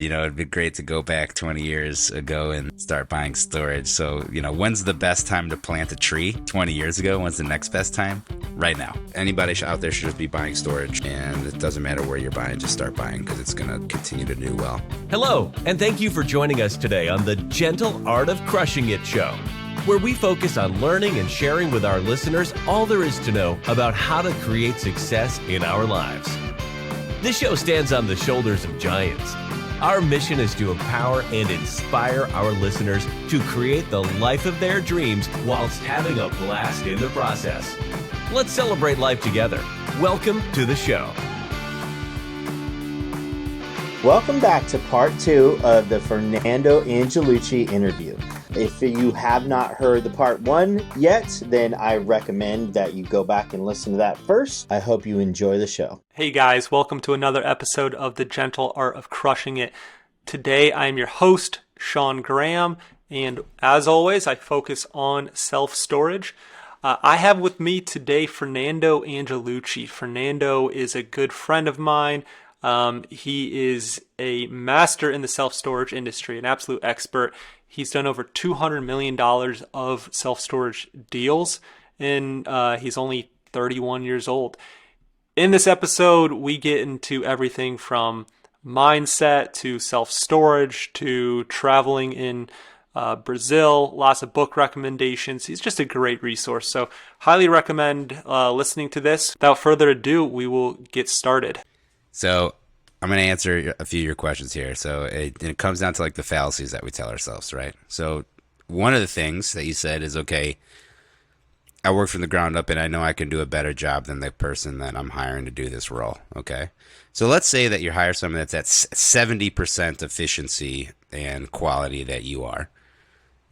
It'd be great to go back 20 years ago and start buying storage. So, when's the best time to plant a tree? 20 years ago. When's the next best time? Right now. Anybody out there should just be buying storage, and it doesn't matter where you're buying, just start buying because it's going to continue to do well. Hello, and thank you for joining us today on the Gentle Art of Crushing It show, where we focus on learning and sharing with our listeners all there is to know about how to create success in our lives. This show stands on the shoulders of giants. Our mission is to empower and inspire our listeners to create the life of their dreams whilst having a blast in the process. Let's celebrate life together. Welcome to the show. Welcome back to part 2 of the Fernando Angelucci interview. If you have not heard the part 1 yet, then I recommend that you go back and listen to that first. I hope you enjoy the show. Hey guys, welcome to another episode of The Gentle Art of Crushing It. Today I am your host, Sean Graham, and as always, I focus on self-storage. I have with me today Fernando Angelucci. Fernando is a good friend of mine. He is a master in the self-storage industry, an absolute expert. He's done over $200 million of self-storage deals, and he's only 31 years old. In this episode, we get into everything from mindset to self-storage to traveling in Brazil, lots of book recommendations. He's just a great resource, so highly recommend listening to this. Without further ado, we will get started. So I'm going to answer a few of your questions here. So it comes down to like the fallacies that we tell ourselves, right? So one of the things that you said is, okay, I work from the ground up and I know I can do a better job than the person that I'm hiring to do this role. Okay. So let's say that you hire someone that's at 70% efficiency and quality that you are.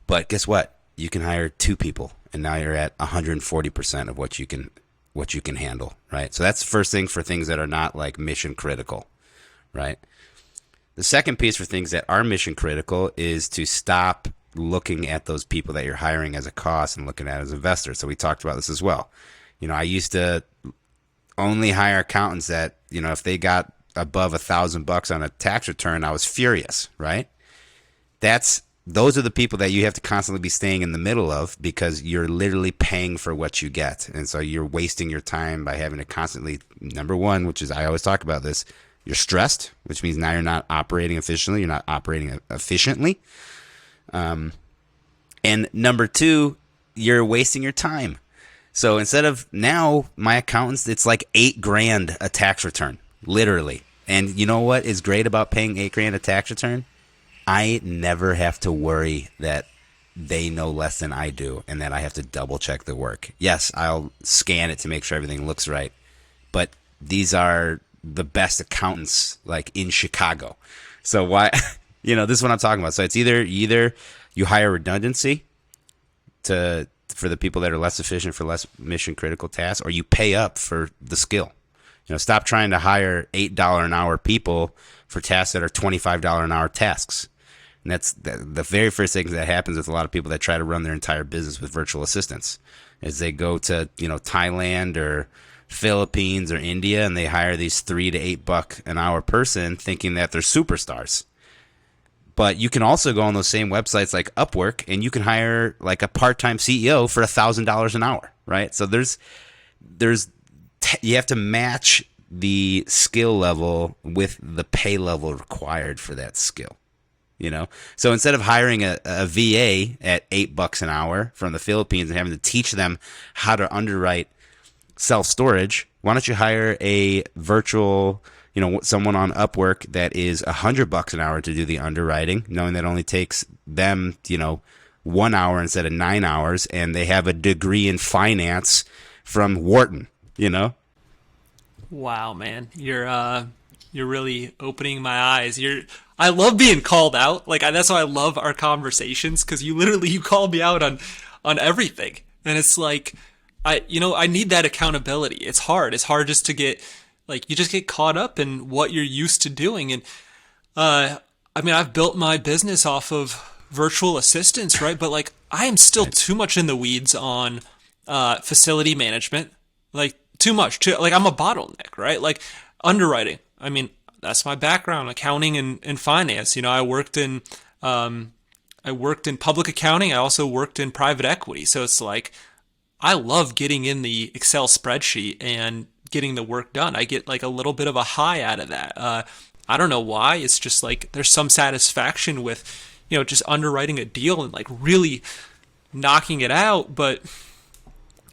But guess what? You can hire 2 people and now you're at 140% of what you can handle, right? So that's the first thing for things that are not like mission critical, right? The second piece for things that are mission critical is to stop looking at those people that you're hiring as a cost and looking at as investors. So we talked about this as well. I used to only hire accountants that, if they got above $1,000 on a tax return, I was furious, right? Those are the people that you have to constantly be staying in the middle of because you're literally paying for what you get. And so you're wasting your time by having to constantly, number one, which is, I always talk about this, you're stressed, which means now you're not operating efficiently. You're not operating efficiently. And number 2, you're wasting your time. So instead of now my accountants, it's like $8,000 a tax return, literally. And you know what is great about paying $8,000 a tax return? I never have to worry that they know less than I do and that I have to double check the work. Yes, I'll scan it to make sure everything looks right. But these are the best accountants like in Chicago. So why, this is what I'm talking about. So it's either you hire redundancy for the people that are less efficient for less mission critical tasks, or you pay up for the skill. Stop trying to hire $8 an hour people for tasks that are $25 an hour tasks. And that's the very first thing that happens with a lot of people that try to run their entire business with virtual assistants is they go to, Thailand or Philippines or India and they hire these $3 to $8 an hour person thinking that they're superstars. But you can also go on those same websites like Upwork and you can hire like a part-time CEO for $1,000 an hour, right? So you have to match the skill level with the pay level required for that skill. So instead of hiring a VA at $8 an hour from the Philippines and having to teach them how to underwrite self-storage, why don't you hire a virtual, someone on Upwork that is $100 an hour to do the underwriting, knowing that it only takes them, 1 hour instead of 9 hours, and they have a degree in finance from Wharton, Wow, man, you're really opening my eyes. I love being called out. That's why I love our conversations, because you call me out on everything, and it's like I need that accountability. It's hard. It's hard just to get you just get caught up in what you're used to doing, and I've built my business off of virtual assistants, right? But I am still too much in the weeds on facility management, too much. I'm a bottleneck, right? Underwriting. that's my background, accounting and finance. I worked in public accounting. I also worked in private equity. So it's like I love getting in the Excel spreadsheet and getting the work done. I get like a little bit of a high out of that. I don't know why. It's just like there's some satisfaction with, just underwriting a deal and like really knocking it out. But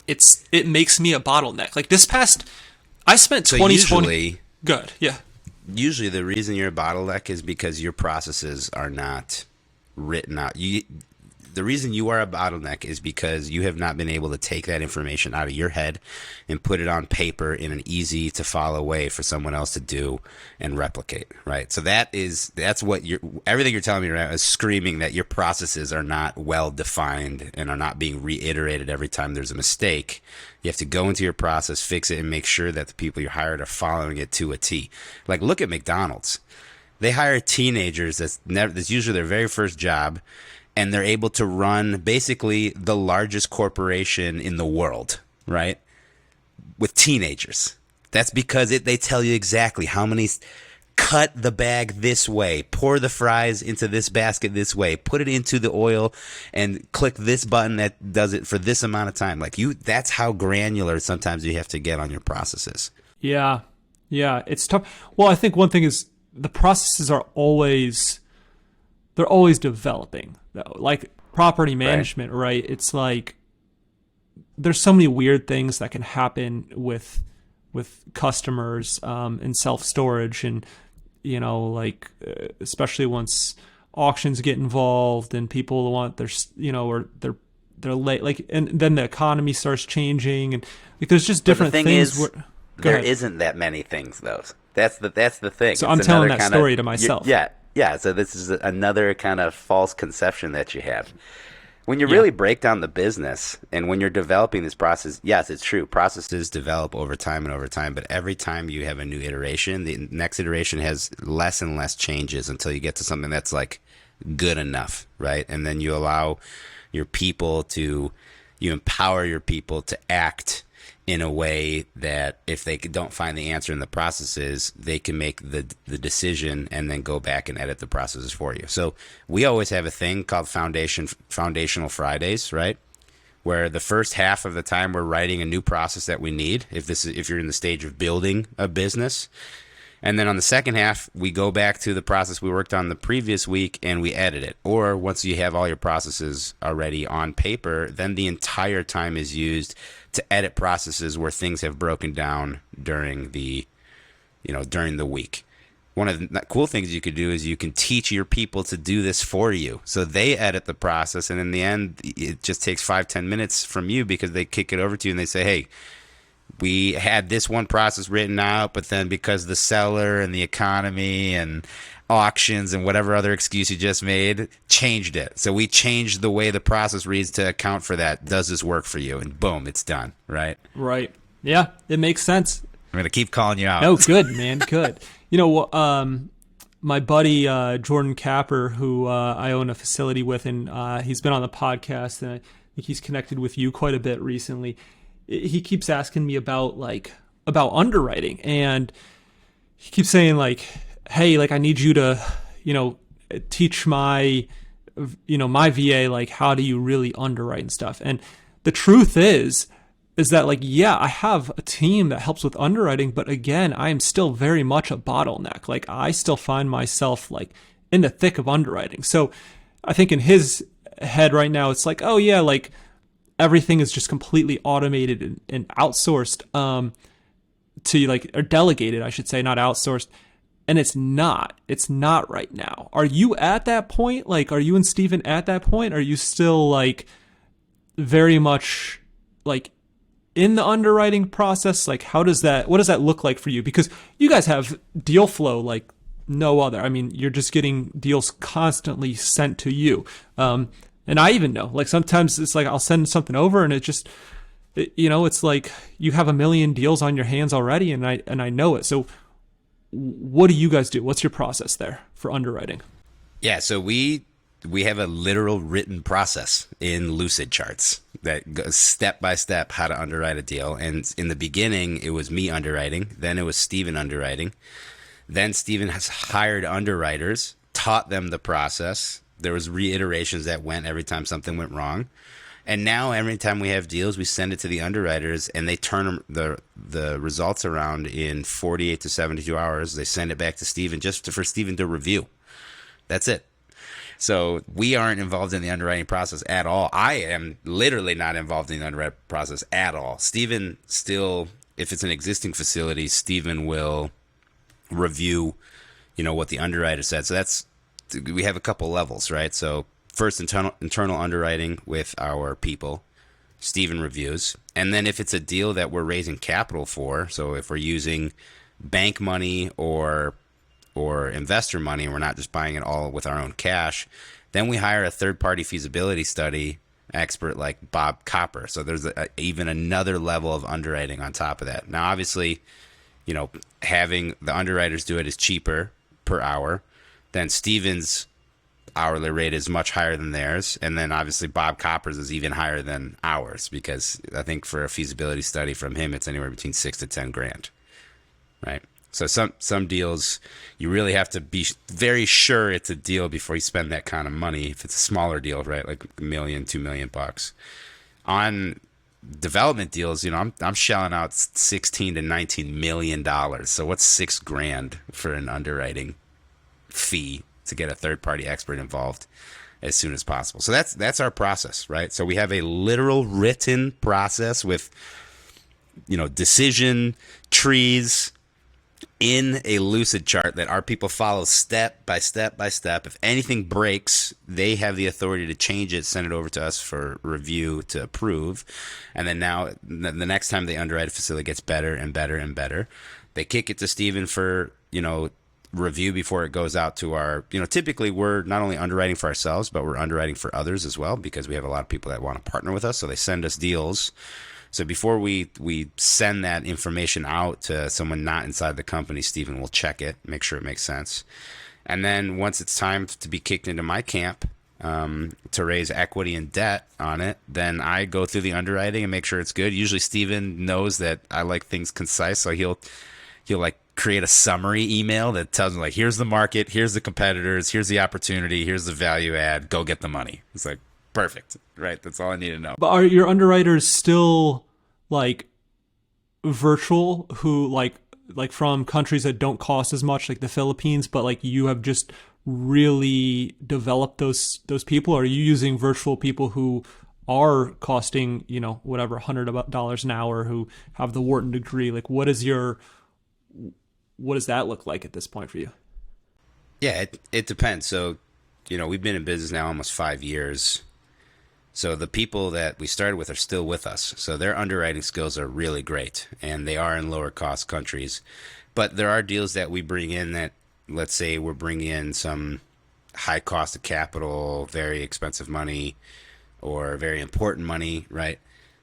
it makes me a bottleneck. Like I spent So 2020. usually, Good. Yeah. usually the reason you're a bottleneck is because your processes are not written out. The reason you are a bottleneck is because you have not been able to take that information out of your head and put it on paper in an easy to follow way for someone else to do and replicate, right? So that's what everything you're telling me right now is screaming that your processes are not well defined and are not being reiterated every time there's a mistake. You have to go into your process, fix it, and make sure that the people you hired are following it to a T. Like, look at McDonald's. They hire teenagers that's usually their very first job, and they're able to run basically the largest corporation in the world, right? With teenagers. That's because they tell you exactly how many, cut the bag this way, pour the fries into this basket this way, put it into the oil, and click this button that does it for this amount of time. Like that's how granular sometimes you have to get on your processes. Yeah. Yeah. It's tough. Well, I think one thing is the processes are always developing though. Like property management, right? It's like there's so many weird things that can happen with customers in self-storage, and especially once auctions get involved and people want or they're late, like, and then the economy starts changing, and like there's just different things. There isn't that many things though. That's the thing. So I'm telling that story to myself. Yeah. So this is another kind of false conception that you have. When you really break down the business and when you're developing this process, yes, it's true. Processes develop over time, but every time you have a new iteration, the next iteration has less and less changes until you get to something that's like good enough, right? And then you allow your people you empower your people to act in a way that if they don't find the answer in the processes, they can make the decision and then go back and edit the processes for you. So we always have a thing called Foundational Fridays, right? Where the first half of the time we're writing a new process that we need, if you're in the stage of building a business. And then on the second half, we go back to the process we worked on the previous week and we edit it. Or once you have all your processes already on paper, then the entire time is used to edit processes where things have broken down during the week. One of the cool things you could do is you can teach your people to do this for you. So they edit the process, and in the end, it just takes 5-10 minutes from you because they kick it over to you and they say, hey, we had this one process written out, but then because the seller and the economy and auctions and whatever other excuse you just made changed it. So we changed the way the process reads to account for that. Does this work for you? And boom, it's done, right? Right. Yeah, it makes sense. I'm going to keep calling you out. No, good, man, good. My buddy Jordan Capper, who I own a facility with, and he's been on the podcast, and I think he's connected with you quite a bit recently. He keeps asking me about underwriting, and he keeps saying like, hey, like I need you to, teach my VA, like how do you really underwrite and stuff. And the truth is that like, yeah, I have a team that helps with underwriting, but again, I am still very much a bottleneck. Like I still find myself like in the thick of underwriting. So I think in his head right now, it's like, oh yeah, like everything is just completely automated and outsourced to like, or delegated, I should say, not outsourced. And it's not right now. Are you at that point? Like, are you and Steven at that point? Are you still like very much like in the underwriting process? Like, what does that look like for you? Because you guys have deal flow like no other. I mean, you're just getting deals constantly sent to you. And I even know, like sometimes it's like I'll send something over and it's like you have 1 million deals on your hands already, and I know it. So what do you guys do? What's your process there for underwriting? Yeah, so we have a literal written process in Lucid charts that goes step by step how to underwrite a deal. And in the beginning, it was me underwriting. Then it was Steven underwriting. Then Steven has hired underwriters, taught them the process. There was reiterations that went every time something went wrong. And now every time we have deals, we send it to the underwriters and they turn the results around in 48 to 72 hours. They send it back to Steven for Steven to review. That's it. So we aren't involved in the underwriting process at all. I am literally not involved in the underwriting process at all. Steven still, if it's an existing facility, Steven will review, what the underwriter said. So we have a couple levels, right? So first, internal underwriting with our people, Steven reviews. And then if it's a deal that we're raising capital for, so if we're using bank money or investor money and we're not just buying it all with our own cash, then we hire a third-party feasibility study expert like Bob Copper. So there's even another level of underwriting on top of that. Now, obviously, having the underwriters do it is cheaper per hour. Then Steven's hourly rate is much higher than theirs. And then obviously Bob Copper's is even higher than ours, because I think for a feasibility study from him, it's anywhere between $6,000 to $10,000, right? So some deals, you really have to be very sure it's a deal before you spend that kind of money. If it's a smaller deal, right, like $1 million, $2 million bucks. On development deals, I'm shelling out $16 to $19 million. So what's $6,000 for an underwriting fee to get a third party expert involved as soon as possible? So that's our process, right? So we have a literal written process with decision trees in a lucid chart that our people follow step by step by step. If anything breaks, they have the authority to change it, send it over to us for review to approve. And then now the next time they underwrite a facility gets better and better and better. They kick it to Steven for, review before it goes out to our, typically we're not only underwriting for ourselves, but we're underwriting for others as well, because we have a lot of people that want to partner with us. So they send us deals. So before we send that information out to someone not inside the company, Steven will check it, make sure it makes sense. And then once it's time to be kicked into my camp to raise equity and debt on it, then I go through the underwriting and make sure it's good. Usually Steven knows that I like things concise, so he'll like create a summary email that tells me, like, here's the market, here's the competitors, here's the opportunity, here's the value add, go get the money. It's like, perfect, right? That's all I need to know. But are your underwriters still like virtual, who like from countries that don't cost as much, like the Philippines, but like you have just really developed those people? Or are you using virtual people who are costing, whatever, $100 an hour, who have the Wharton degree? Like, what does that look like at this point for you? Yeah, it depends. So, we've been in business now almost 5 years. So the people that we started with are still with us. So their underwriting skills are really great, and they are in lower cost countries. But there are deals that we bring in that, let's say we're bringing in some high cost of capital, very expensive money, or very important money, right?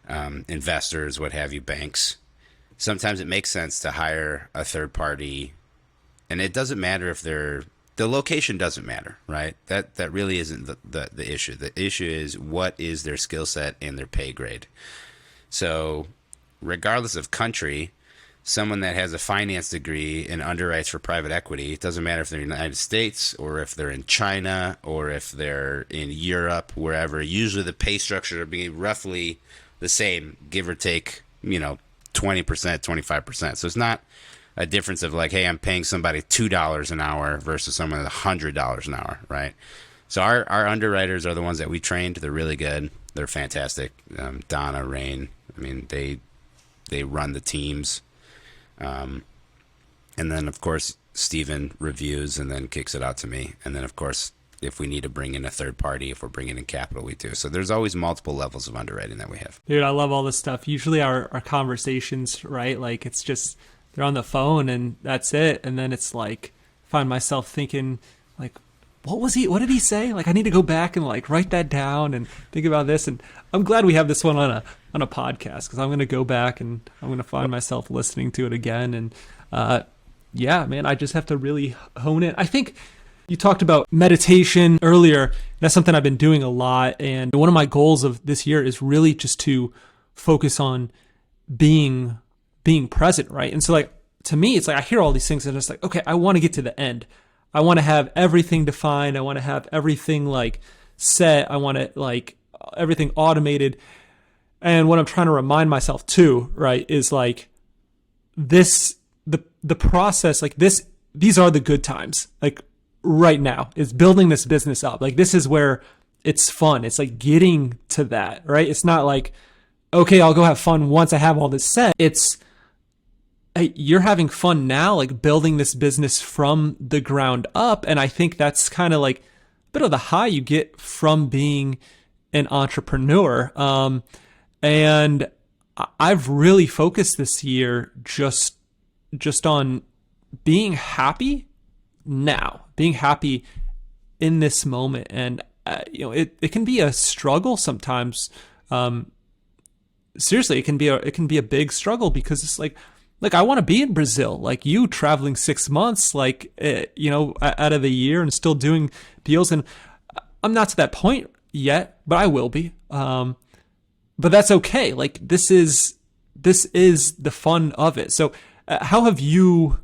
Investors, what have you, banks. Sometimes it makes sense to hire a third party, and it doesn't matter if the location doesn't matter, right? That really isn't the issue. The issue is what is their skill set and their pay grade. So regardless of country, someone that has a finance degree and underwrites for private equity, it doesn't matter if they're in the United States or if they're in China or if they're in Europe, wherever. Usually the pay structure will be roughly the same, give or take, 20%, 25%. So it's not a difference of like, hey, I'm paying somebody $2 an hour versus someone at $100 an hour, right? So our underwriters are the ones that we trained. They're really good. They're fantastic. Donna, Rain, I mean, they run the teams. And then, of course, Steven reviews and then kicks it out to me. And then, of course, if we need to bring in a third party, if we're bringing in capital, we do. So there's always multiple levels of underwriting that we have. Dude, I love all this stuff. Usually our conversations, right? Like, it's just, they're on the phone and that's it. And then it's like, find myself thinking like, what did he say? Like, I need to go back and like write that down and think about this. And I'm glad we have this one on a podcast, because I'm going to go back and I'm going to find myself listening to it again. And yeah, man, I just have to really hone it. I think you talked about meditation earlier. That's something I've been doing a lot. And one of my goals of this year is really just to focus on being present, right? And so like to me, it's like I hear all these things and it's like, okay, I want to get to the end. I want to have everything defined. I want to have everything like set. I want to like everything automated. And what I'm trying to remind myself too, right, is like this, the process, like these are the good times. Like right now is building this business up. Like this is where it's fun. It's like getting to that, right? It's not like, okay, I'll go have fun once I have all this set. It's, hey, you're having fun now, like building this business from the ground up. And I think that's kind of like a bit of the high you get from being an entrepreneur. And I've really focused this year just on being happy now, being happy in this moment. And, it can be a struggle sometimes. Seriously, it can be a big struggle because it's like I want to be in Brazil, like you traveling 6 months, like, out of the year and still doing deals. And I'm not to that point yet, but I will be. But that's okay. Like this is the fun of it. So how have you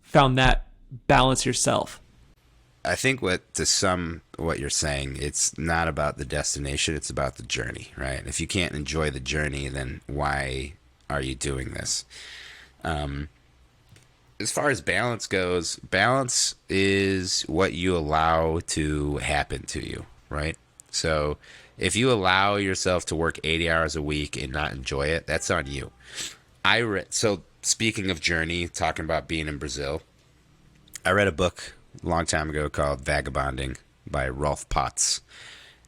found that balance yourself? I think to sum what you're saying, it's not about the destination, it's about the journey, right? If you can't enjoy the journey, then why are you doing this? As far as balance goes, balance is what you allow to happen to you, right? So if you allow yourself to work 80 hours a week and not enjoy it, that's on you. So speaking of journey, talking about being in Brazil, I read a book a long time ago called Vagabonding by Rolf Potts.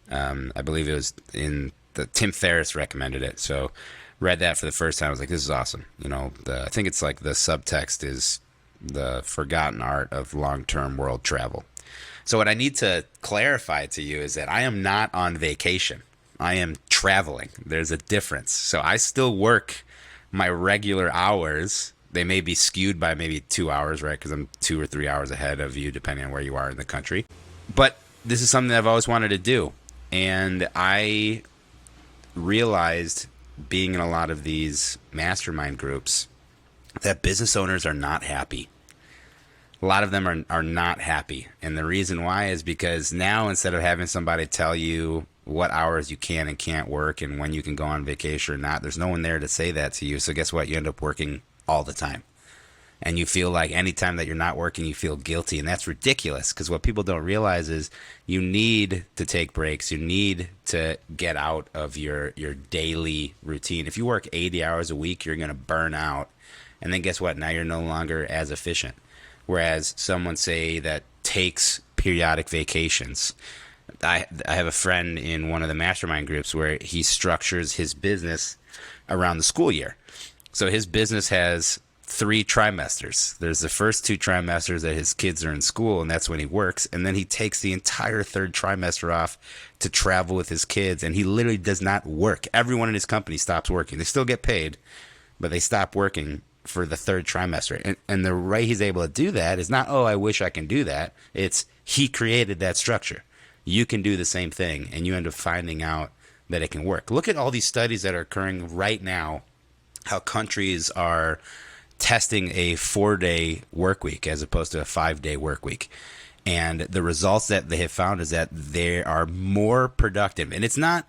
I believe it was Tim Ferriss recommended it. So read that for the first time. I was like, this is awesome. I think it's like the subtext is the forgotten art of long-term world travel. So what I need to clarify to you is that I am not on vacation. I am traveling. There's a difference. So I still work my regular hours. They may be skewed by maybe 2 hours, right? Because I'm 2 or 3 hours ahead of you, depending on where you are in the country. But this is something that I've always wanted to do. And I realized, being in a lot of these mastermind groups, that business owners are not happy. A lot of them are not happy. And the reason why is because now, instead of having somebody tell you what hours you can and can't work and when you can go on vacation or not, there's no one there to say that to you. So guess what? You end up working all the time. And you feel like anytime that you're not working, you feel guilty. And that's ridiculous, because what people don't realize is you need to take breaks. You need to get out of your daily routine. If you work 80 hours a week, you're going to burn out. And then guess what? Now you're no longer as efficient. Whereas someone, say, that takes periodic vacations. I have a friend in one of the mastermind groups where he structures his business around the school year. So his business has 3 trimesters. There's the first 2 trimesters that his kids are in school, and that's when he works. And then he takes the entire 3rd trimester off to travel with his kids, and he literally does not work. Everyone in his company stops working. They still get paid, but they stop working for the 3rd trimester. And the way he's able to do that is not, oh, I wish I can do that. It's he created that structure. You can do the same thing, and you end up finding out that it can work. Look at all these studies that are occurring right now, how countries are testing a 4-day work week as opposed to a 5-day work week. And the results that they have found is that they are more productive. And it's not,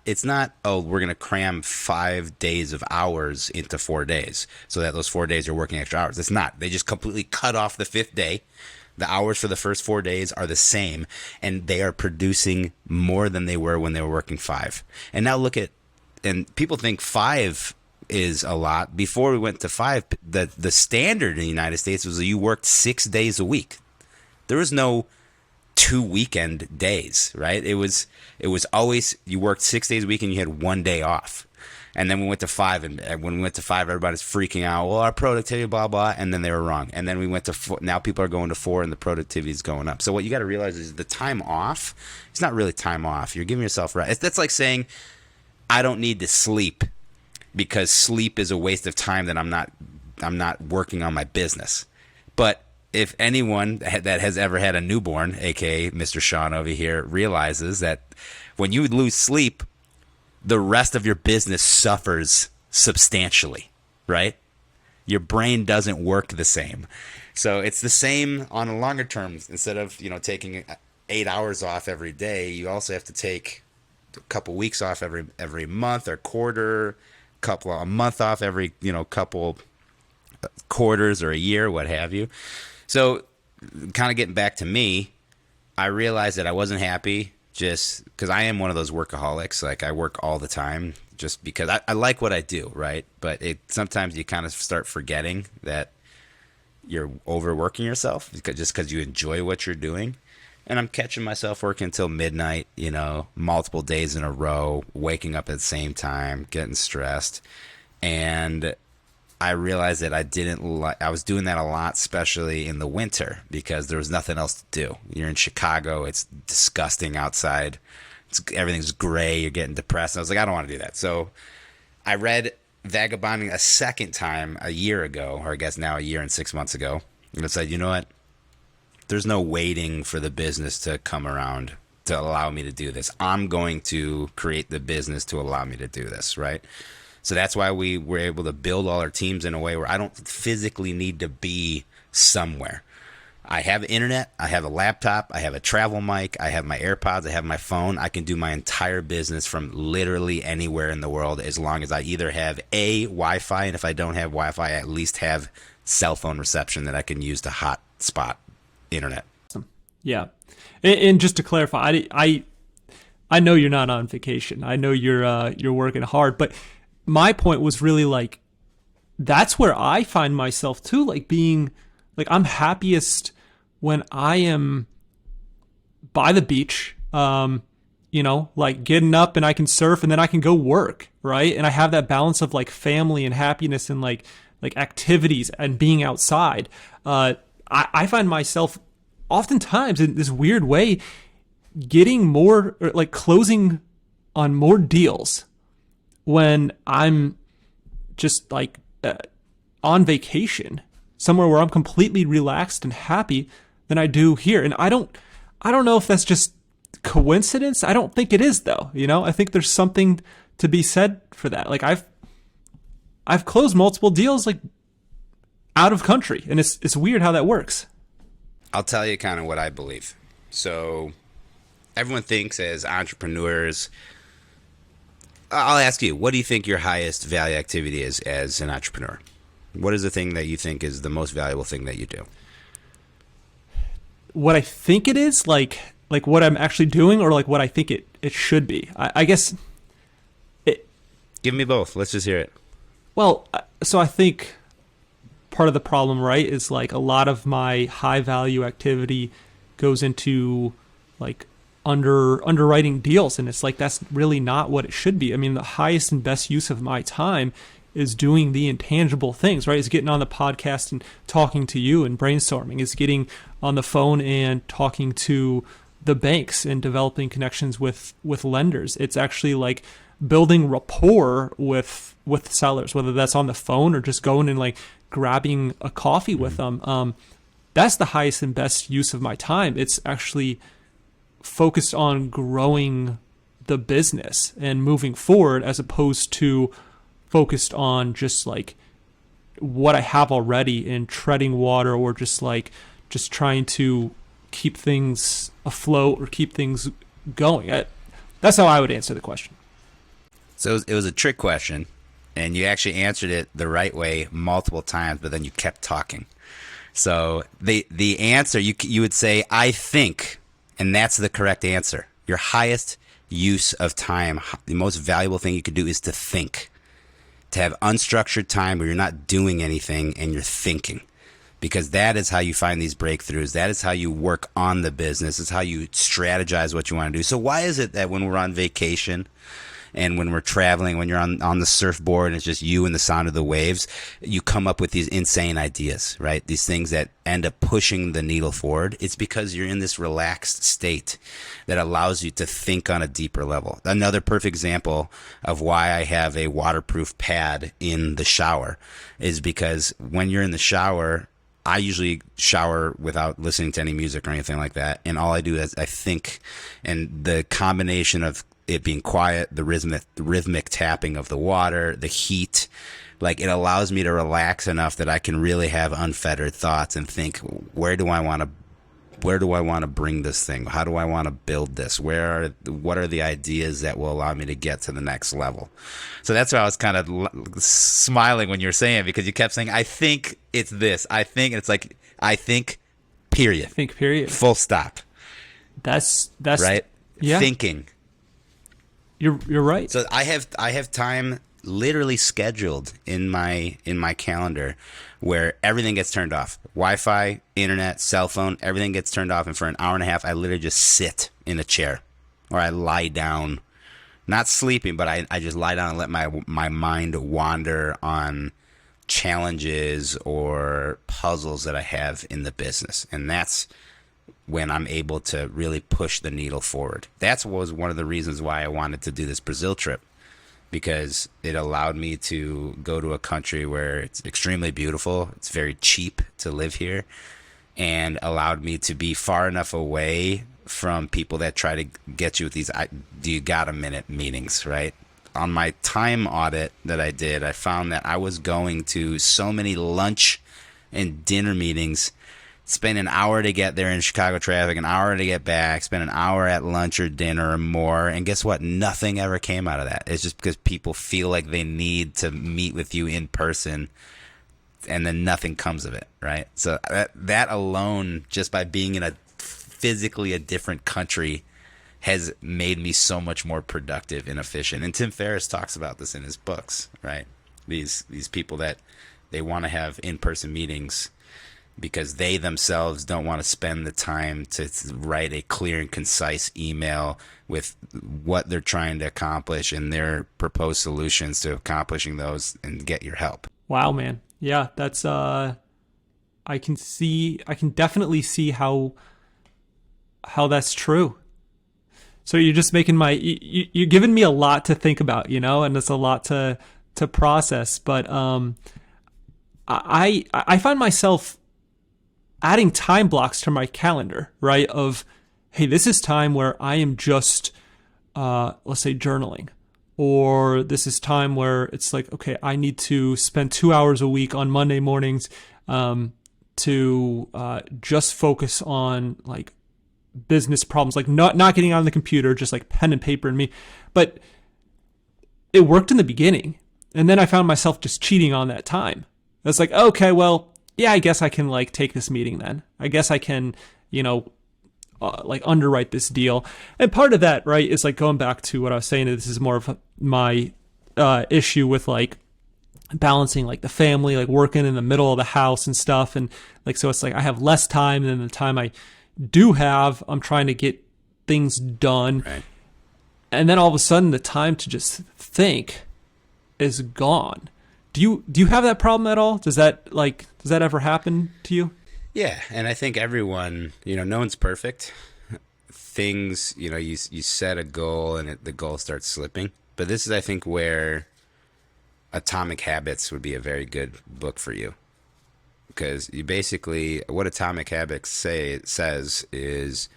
oh, we're going to cram 5 days of hours into 4 days so that those 4 days are working extra hours. It's not. They just completely cut off the 5th day. The hours for the first 4 days are the same, and they are producing more than they were when they were working 5. And now look at, and people think 5 is a lot. Before we went to 5, the standard in the United States was that you worked 6 days a week. There was no 2 weekend days, right? It was always you worked 6 days a week and you had 1 day off. And then we went to 5, and when we went to 5, everybody's freaking out. Well, our productivity, blah, blah, and then they were wrong. And then we went to 4. Now people are going to 4, and the productivity is going up. So what you got to realize is the time off, it's not really time off. You're giving yourself rest. That's like saying, I don't need to sleep because sleep is a waste of time that I'm not working on my business. But if anyone that has ever had a newborn, aka Mr. Sean over here, realizes that when you lose sleep, the rest of your business suffers substantially, right? your brain doesn't work the same. So it's the same on a longer term. Instead of, taking 8 hours off every day, you also have to take a couple weeks off every month or quarter, a month off every, couple quarters or a year, what have you. So kind of getting back to me, I realized that I wasn't happy just because I am one of those workaholics. Like, I work all the time just because I like what I do, right? But sometimes you kind of start forgetting that you're overworking yourself just because you enjoy what you're doing. And I'm catching myself working until midnight, multiple days in a row, waking up at the same time, getting stressed. And I realized that I was doing that a lot, especially in the winter, because there was nothing else to do. You're in Chicago. It's disgusting outside. Everything's gray. You're getting depressed. And I was like, I don't want to do that. So I read Vagabonding a second time a year ago, or I guess now a year and 6 months ago. And it said, you know what? There's no waiting for the business to come around to allow me to do this. I'm going to create the business to allow me to do this, right? So that's why we were able to build all our teams in a way where I don't physically need to be somewhere. I have internet, I have a laptop, I have a travel mic, I have my AirPods, I have my phone. I can do my entire business from literally anywhere in the world, as long as I either have Wi-Fi, and if I don't have Wi-Fi, I at least have cell phone reception that I can use to hotspot internet. Yeah. And just to clarify, I know you're not on vacation. I know you're working hard, but my point was really like, that's where I find myself too, like being like, I'm happiest when I am by the beach, like getting up and I can surf and then I can go work, right? And I have that balance of like family and happiness and like activities and being outside. I find myself oftentimes in this weird way getting more, or like closing on more deals when I'm just like on vacation somewhere where I'm completely relaxed and happy than I do here. And I don't know if that's just coincidence. I don't think it is though. I think there's something to be said for that. Like I've closed multiple deals like out of country, and it's weird how that works. I'll tell you kind of what I believe. So everyone thinks as entrepreneurs, I'll ask you, what do you think your highest value activity is as an entrepreneur? What is the thing that you think is the most valuable thing that you do? What I think it is, like what I'm actually doing, or like what I think it should be. I guess Give me both. Let's just hear it. Well, so I think part of the problem, right, is like a lot of my high value activity goes into like underwriting deals, and it's like that's really not what it should be. I mean, the highest and best use of my time is doing the intangible things, right? It's getting on the podcast and talking to you and brainstorming. It's getting on the phone and talking to the banks and developing connections with lenders. It's actually like building rapport with sellers, whether that's on the phone or just going and like grabbing a coffee with them. That's the highest and best use of my time. It's actually focused on growing the business and moving forward, as opposed to focused on just like what I have already and treading water, or just trying to keep things afloat or keep things going. That's how I would answer the question. So it was a trick question, and you actually answered it the right way multiple times, but then you kept talking. So the answer, you would say, I think, and that's the correct answer. Your highest use of time, the most valuable thing you could do is to think. To have unstructured time where you're not doing anything and you're thinking. Because that is how you find these breakthroughs. That is how you work on the business. It's how you strategize what you want to do. So why is it that when we're on vacation and when we're traveling, when you're on the surfboard and it's just you and the sound of the waves, you come up with these insane ideas, right? These things that end up pushing the needle forward. It's because you're in this relaxed state that allows you to think on a deeper level. Another perfect example of why I have a waterproof pad in the shower is because when you're in the shower, I usually shower without listening to any music or anything like that. And all I do is I think, and the combination of it being quiet, the rhythmic tapping of the water, the heat. Like, it allows me to relax enough that I can really have unfettered thoughts and think, where do I want to bring this thing? How do I want to build this? What are the ideas that will allow me to get to the next level? So that's why I was kind of smiling when you were saying it, because you kept saying, I think it's this. I think, and it's like, I think, period. Think period. Full stop. That's right. Yeah. Thinking. You're right. So I have time literally scheduled in my calendar where everything gets turned off. Wi-Fi, internet, cell phone, everything gets turned off, and for an hour and a half I literally just sit in a chair, or I lie down, not sleeping, but I just lie down and let my mind wander on challenges or puzzles that I have in the business. And that's when I'm able to really push the needle forward. That was one of the reasons why I wanted to do this Brazil trip, because it allowed me to go to a country where it's extremely beautiful, it's very cheap to live here, and allowed me to be far enough away from people that try to get you with these do you got a minute meetings, right? On my time audit that I did, I found that I was going to so many lunch and dinner meetings, spend an hour to get there in Chicago traffic, an hour to get back, spend an hour at lunch or dinner or more. And guess what? Nothing ever came out of that. It's just because people feel like they need to meet with you in person, and then nothing comes of it, right? So that alone, just by being in physically a different country, has made me so much more productive and efficient. And Tim Ferriss talks about this in his books, right? These people that they want to have in-person meetings because they themselves don't want to spend the time to write a clear and concise email with what they're trying to accomplish and their proposed solutions to accomplishing those, and get your help. Wow, man. Yeah, that's I can definitely see how that's true. So you're just making you're giving me a lot to think about, and it's a lot to process. But I find myself adding time blocks to my calendar, right? Of, hey, this is time where I am just, let's say, journaling. Or this is time where it's like, okay, I need to spend 2 hours a week on Monday mornings to just focus on like business problems, like not getting on the computer, just like pen and paper and me. But it worked in the beginning. And then I found myself just cheating on that time. It's like, okay, well, yeah, I guess I can like take this meeting then. I guess I can, like underwrite this deal. And part of that, right, is like going back to what I was saying, this is more of my issue with like balancing like the family, like working in the middle of the house and stuff. And like, so it's like I have less time than the time I do have. I'm trying to get things done. Right. And then all of a sudden the time to just think is gone. Do you have that problem at all? Does that ever happen to you? Yeah, and I think everyone, no one's perfect. Things, you set a goal and the goal starts slipping. But this is, I think, where Atomic Habits would be a very good book for you. Because you basically, what Atomic Habits says is,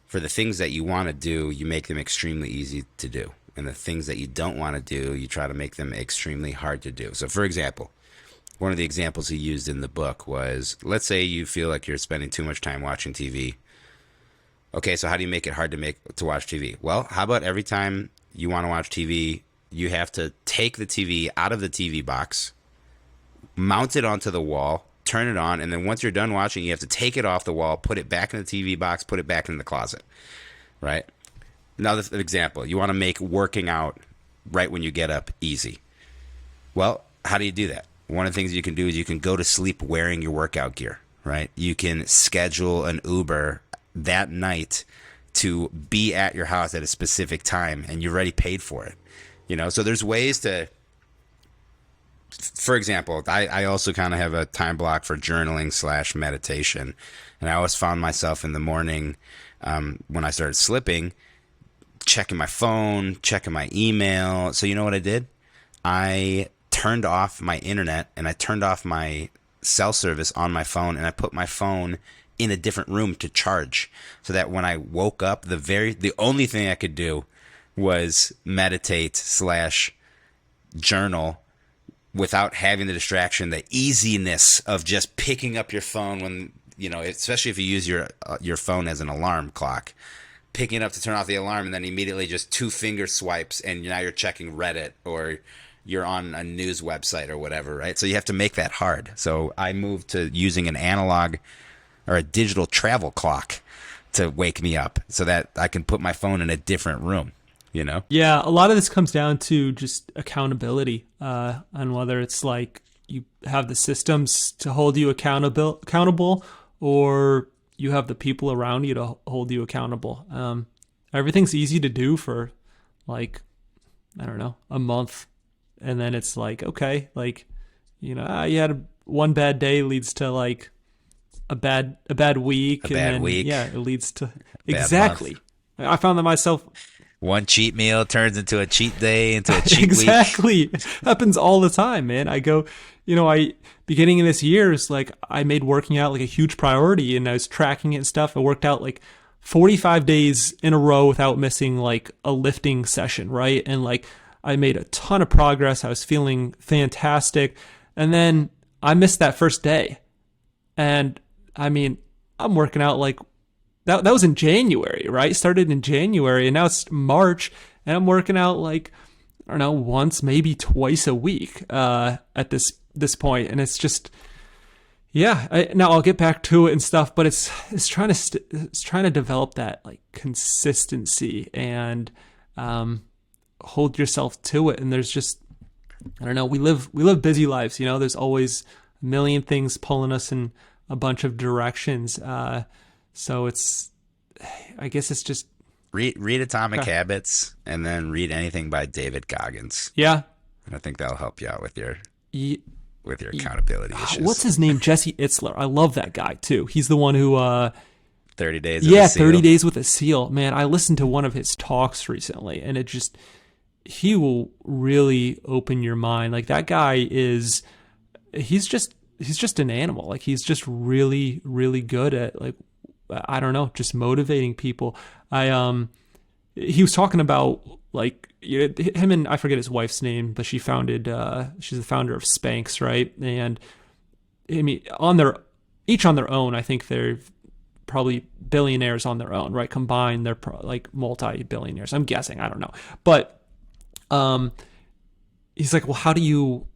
for the things that you want to do, you make them extremely easy to do. And the things that you don't want to do, you try to make them extremely hard to do. So, for example, one of the examples he used in the book was, let's say you feel like you're spending too much time watching TV. Okay, so how do you make it hard to watch TV? Well, how about every time you want to watch TV, you have to take the TV out of the TV box, mount it onto the wall, turn it on, and then once you're done watching, you have to take it off the wall, put it back in the TV box, put it back in the closet, right? Another example, you want to make working out right when you get up easy. Well, how do you do that? One of the things you can do is you can go to sleep wearing your workout gear, right? You can schedule an Uber that night to be at your house at a specific time, and you've already paid for it. So there's ways to, for example, I also kind of have a time block for journaling / meditation. And I always found myself in the morning when I started slipping, checking my phone, checking my email. So you know what I did? I turned off my internet and I turned off my cell service on my phone, and I put my phone in a different room to charge, so that when I woke up, the only thing I could do was meditate slash journal without having the distraction, the easiness of just picking up your phone when, especially if you use your phone as an alarm clock, picking it up to turn off the alarm and then immediately just 2 finger swipes and now you're checking Reddit or you're on a news website or whatever, right? So you have to make that hard. So I moved to using an analog or a digital travel clock to wake me up so that I can put my phone in a different room, Yeah, a lot of this comes down to just accountability, and whether it's like you have the systems to hold you accountable, or you have the people around you to hold you accountable. Everything's easy to do for like, I don't know, a month. And then it's like, okay, like, you had one bad day leads to like a bad week. Yeah, it leads to exactly. I found that myself. One cheat meal turns into a cheat day, into a cheat exactly. Week. Happens all the time, man. I go, beginning of this year is like I made working out like a huge priority and I was tracking it and stuff. I worked out like 45 days in a row without missing like a lifting session, right? And like I made a ton of progress. I was feeling fantastic. And then I missed that first day. And I mean, I'm working out like that was in January, right? Started in January and now it's March and I'm working out like, I don't know, once, maybe twice a week at this point. And it's just, now I'll get back to it and stuff, but it's trying to develop that like consistency and hold yourself to it. And there's just, I don't know, we live busy lives, there's always a million things pulling us in a bunch of directions. So I guess it's just read Atomic Habits and then read anything by David Goggins. Yeah. And I think that'll help you out with your accountability issues. What's his name? Jesse Itzler. I love that guy too. He's the one who 30 Days with a Seal. 30 Days with a Seal. Man, I listened to one of his talks recently and he will really open your mind. Like that guy he's just an animal. Like he's just really, really good at like, I don't know, just motivating people. He was talking about like him and I forget his wife's name, but she's the founder of Spanx, right? And I mean, each on their own, I think they're probably billionaires on their own, right? Combined, they're like multi-billionaires. I'm guessing, I don't know, but he's like, well, how do you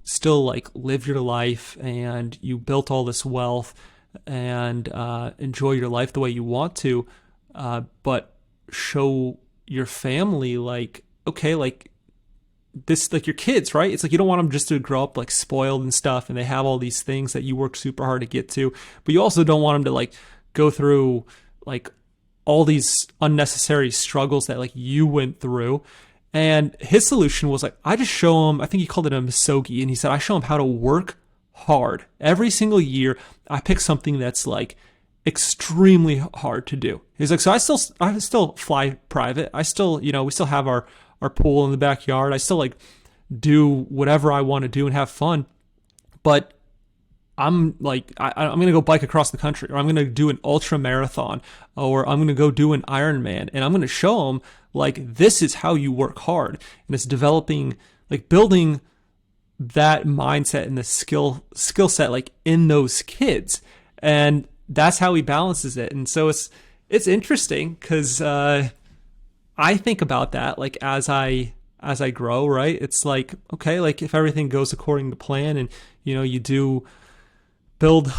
still like live your life and you built all this wealth and enjoy your life the way you want to, but show your family like, okay, like this, like your kids, right? It's like you don't want them just to grow up like spoiled and stuff and they have all these things that you work super hard to get to, but you also don't want them to like go through like all these unnecessary struggles that like you went through. And his solution was like, I just show them, I think he called it a misogi, and he said, I show them how to work hard. Every single year, I pick something that's like extremely hard to do. He's like, so I still fly private. I still, we still have our pool in the backyard. I still like do whatever I want to do and have fun. But I'm like, I'm going to go bike across the country, or I'm going to do an ultra marathon, or I'm going to go do an Ironman, and I'm going to show them like, this is how you work hard. And it's developing, like building that mindset and the skill set like in those kids. And that's how he balances it. And so it's interesting because I think about that like as I grow, right? It's like, okay, like if everything goes according to plan and you do build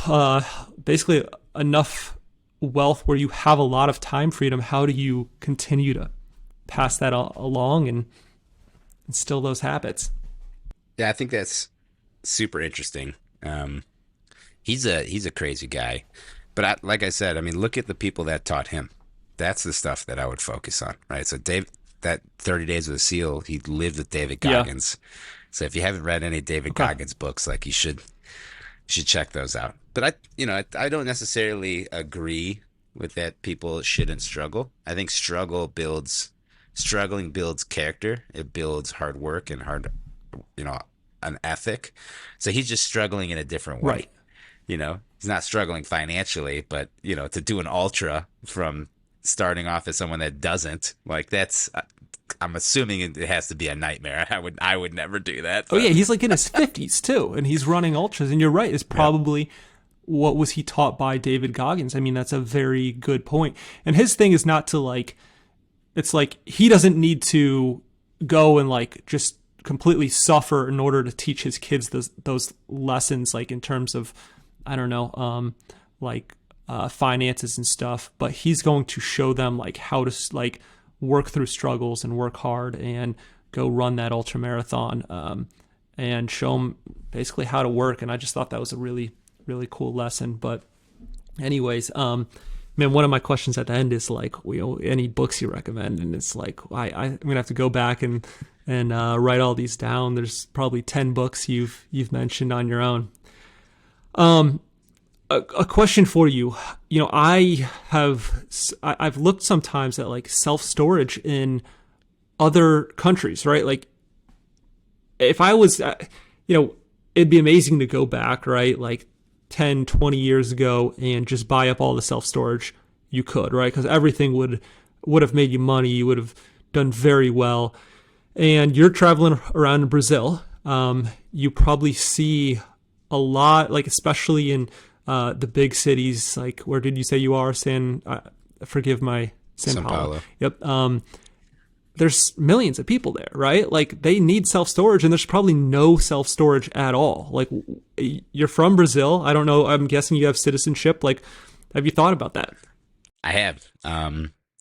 basically enough wealth where you have a lot of time freedom, how do you continue to pass that along and instill those habits? Yeah, I think that's super interesting. He's a crazy guy, but like I said, I mean, look at the people that taught him. That's the stuff that I would focus on, right? So that 30 Days with a Seal, he lived with David Goggins. Yeah. So if you haven't read any David Goggins books, like you should check those out. But I don't necessarily agree with that people shouldn't struggle. I think struggling builds character. It builds hard work and an ethic. So he's just struggling in a different way. Right. He's not struggling financially, but to do an ultra from starting off as someone that doesn't. Like that's, I'm assuming it has to be a nightmare. I would never do that. Oh But yeah, he's like in his 50s too, and he's running ultras. And you're right, it's probably what was he taught by David Goggins. I mean, that's a very good point. And his thing is not to like, it's like he doesn't need to go and like just completely suffer in order to teach his kids those lessons, like in terms of, I don't know, finances and stuff. But he's going to show them like how to like work through struggles and work hard and go run that ultra marathon, and show them basically how to work. And I just thought that was a really, really cool lesson. But anyways, man, one of my questions at the end is like, any books you recommend? And it's like, I'm gonna have to go back and write all these down. There's probably 10 books you've mentioned on your own. A question for you. I've looked sometimes at like self-storage in other countries, right? Like if I was, it'd be amazing to go back, right? Like 10, 20 years ago and just buy up all the self-storage you could, right? Because everything would have made you money. You would have done very well. And you're traveling around in Brazil. You probably see a lot, like especially in the big cities. Like, where did you say you are? Forgive my São Paulo. Yep. There's millions of people there, right? Like they need self-storage, and there's probably no self-storage at all. Like, you're from Brazil. I don't know. I'm guessing you have citizenship. Like, have you thought about that? I have.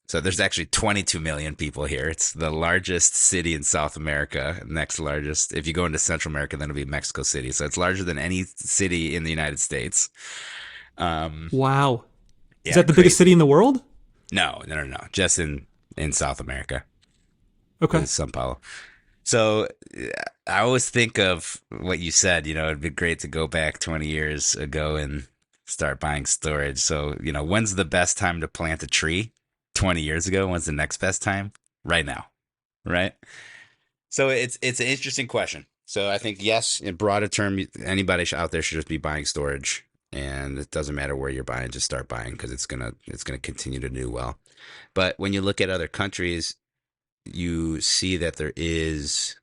So there's actually 22 million people here. It's the largest city in South America. Next largest. If you go into Central America, then it'll be Mexico City. So it's larger than any city in the United States. Wow. Yeah, Is that the crazy. biggest city in the world? No. Just in South America. Okay. São Paulo. So I always think of what you said. It'd be great to go back 20 years ago and start buying storage. So, when's the best time to plant a tree? 20 years ago. When's the next best time? Right now. Right? So it's an interesting question. So I think, yes, in broader term, anybody out there should just be buying storage. And it doesn't matter where you're buying, just start buying, because it's gonna continue to do well. But when you look at other countries, you see that there is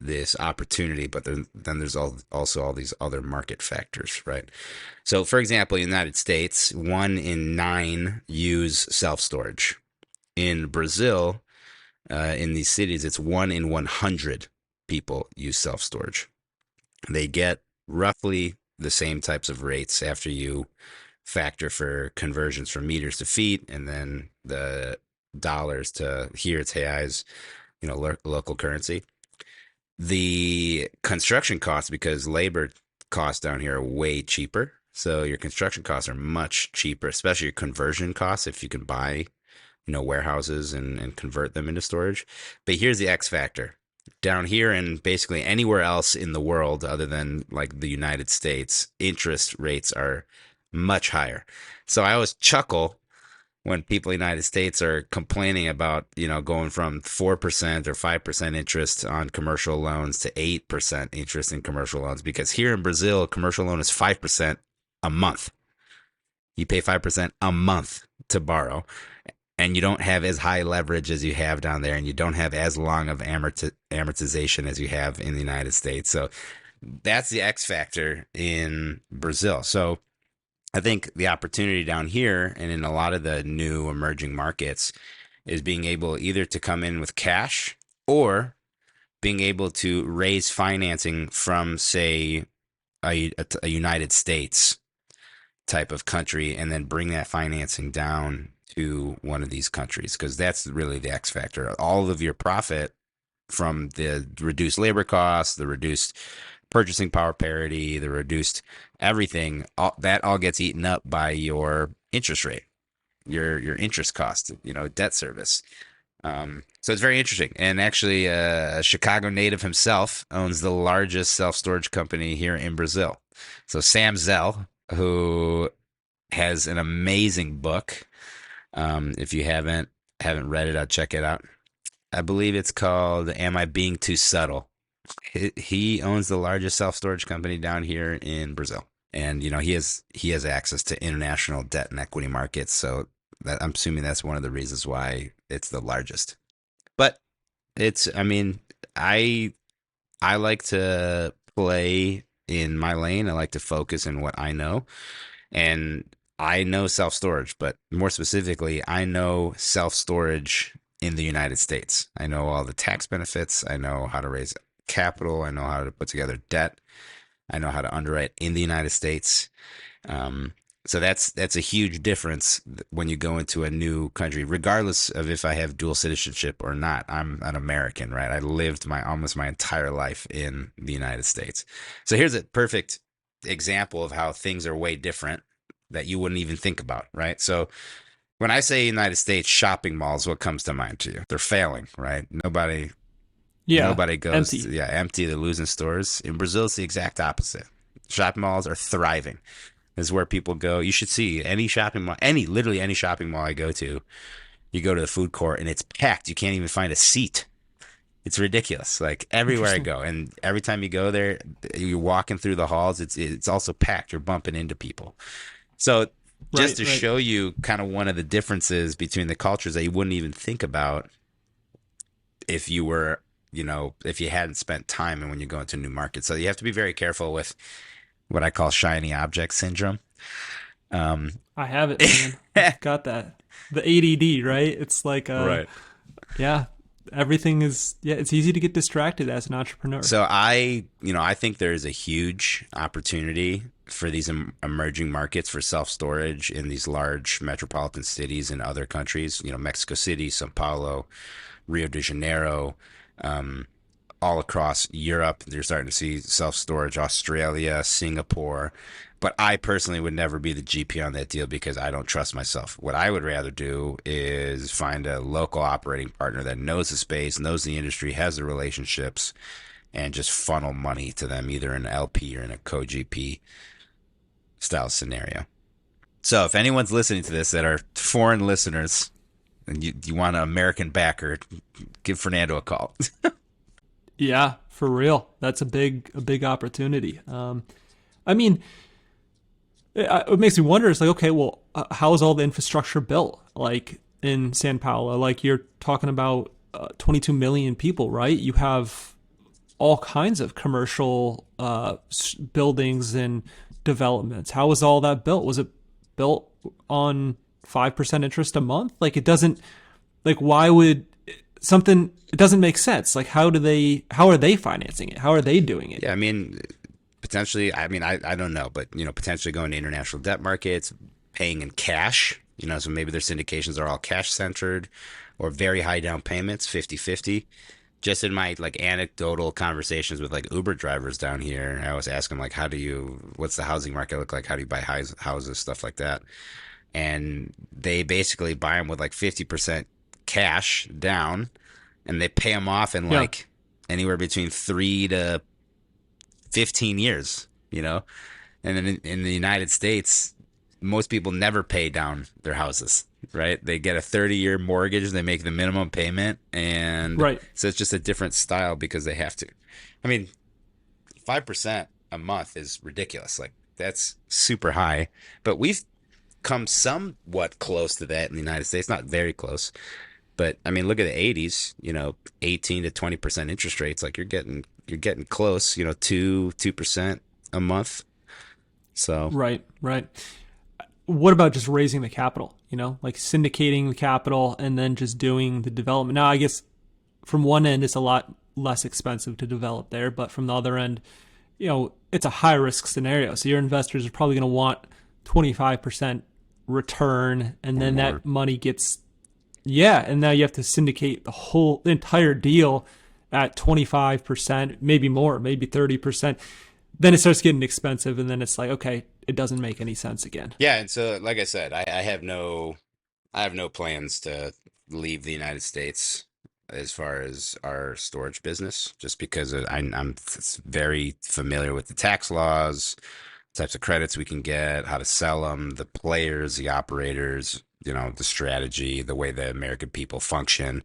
this opportunity, but then there's also all these other market factors, right? So, for example, in the United States, 1 in 9 use self-storage. In Brazil, in these cities, it's 1 in 100 people use self-storage. They get roughly the same types of rates after you factor for conversions from meters to feet, and then the dollars to here it's reais, local currency. The construction costs, because labor costs down here are way cheaper. So your construction costs are much cheaper, especially your conversion costs if you can buy, warehouses and convert them into storage. But here's the X factor. Down here and basically anywhere else in the world other than like the United States, interest rates are much higher. So I always chuckle when people in the United States are complaining about, going from 4% or 5% interest on commercial loans to 8% interest in commercial loans, because here in Brazil, a commercial loan is 5% a month. You pay 5% a month to borrow, and you don't have as high leverage as you have down there, and you don't have as long of amortization as you have in the United States. So that's the X factor in Brazil. So I think the opportunity down here and in a lot of the new emerging markets is being able either to come in with cash or being able to raise financing from, say, a United States type of country, and then bring that financing down to one of these countries, because that's really the X factor. All of your profit from the reduced labor costs, the reduced purchasing power parity, the reduced everything, that all gets eaten up by your interest rate, your interest cost, debt service. So it's very interesting. And actually, a Chicago native himself owns the largest self-storage company here in Brazil. So Sam Zell, who has an amazing book. If you haven't read it, I'll check it out. I believe it's called "Am I Being Too Subtle?" He owns the largest self-storage company down here in Brazil. And, he has access to international debt and equity markets. So I'm assuming that's one of the reasons why it's the largest. But I mean, I I like to play in my lane. I like to focus in what I know. And I know self storage, but more specifically, I know self storage in the United States. I know all the tax benefits. I know how to raise capital. I know how to put together debt. I know how to underwrite in the United States. Um, so that's a huge difference when you go into a new country, regardless of if I have dual citizenship or not. I'm an American, right? I lived my almost my entire life in the United States. So here's a perfect example of how things are way different that you wouldn't even think about, right? So when I say United States shopping malls, what comes to mind to you? They're failing, right? Yeah, Nobody goes empty. to, yeah, empty. They're losing stores. In Brazil, it's the exact opposite. Shopping malls are thriving. This is where people go. You should see any shopping mall, literally any shopping mall I go to. You go to the food court and it's packed. You can't even find a seat. It's ridiculous. Like everywhere I Interesting. go, and every time you go there, you're walking through the halls. It's also packed. You're bumping into people. So just Right, to right. show you kind of one of the differences between the cultures that you wouldn't even think about if you were, if you hadn't spent time and when you go into new markets. So you have to be very careful with what I call shiny object syndrome. Um, I have it, man. I've got that. The ADD, right? It's like right. yeah, everything is yeah, it's easy to get distracted as an entrepreneur. So I think there is a huge opportunity for these emerging markets for self storage in these large metropolitan cities in other countries. Mexico City, São Paulo, Rio de Janeiro, um, all across Europe. You're starting to see self storage, Australia, Singapore. But I personally would never be the GP on that deal because I don't trust myself. What I would rather do is find a local operating partner that knows the space, knows the industry, has the relationships, and just funnel money to them either in an LP or in a co-GP style scenario. So if anyone's listening to this that are foreign listeners and you want an American backer, give Fernando a call. Yeah, for real. That's a big opportunity. I mean, it makes me wonder. It's like, okay, well, how is all the infrastructure built? Like in San Paulo, like you're talking about 22 million people, right? You have all kinds of commercial buildings and developments. How was all that built? Was it built on 5% interest a month? Like it doesn't. Like why would something? It doesn't make sense. Like how do they? How are they financing it? How are they doing it? Yeah, I mean, potentially, I don't know, but, potentially going to international debt markets, paying in cash, so maybe their syndications are all cash centered or very high down payments, 50-50. Just in my like anecdotal conversations with like Uber drivers down here, I always ask them like, what's the housing market look like? How do you buy houses, stuff like that. And they basically buy them with like 50% cash down and they pay them off in Yeah. like anywhere between 3 to 15 years. And then in the United States, most people never pay down their houses, right? They get a 30-year mortgage, they make the minimum payment, and Right. so it's just a different style because they have to. I mean, 5% a month is ridiculous. Like that's super high, but we've come somewhat close to that in the United States, not very close. But I mean, look at the 80s, 18 to 20% interest rates. Like you're getting close, 2% a month. So Right. Right. What about just raising the capital? Like syndicating the capital and then just doing the development. Now, I guess from one end, it's a lot less expensive to develop there, but from the other end, it's a high risk scenario. So your investors are probably going to want 25% return, and or then more. that money gets, yeah, and now you have to syndicate the entire deal at 25%, maybe more, maybe 30%. Then it starts getting expensive, and then it's like, okay, it doesn't make any sense again. Yeah, and so like I said, I have no plans to leave the United States as far as our storage business, just because I'm very familiar with the tax laws, types of credits we can get, how to sell them, the players, the operators, the strategy, the way the American people function.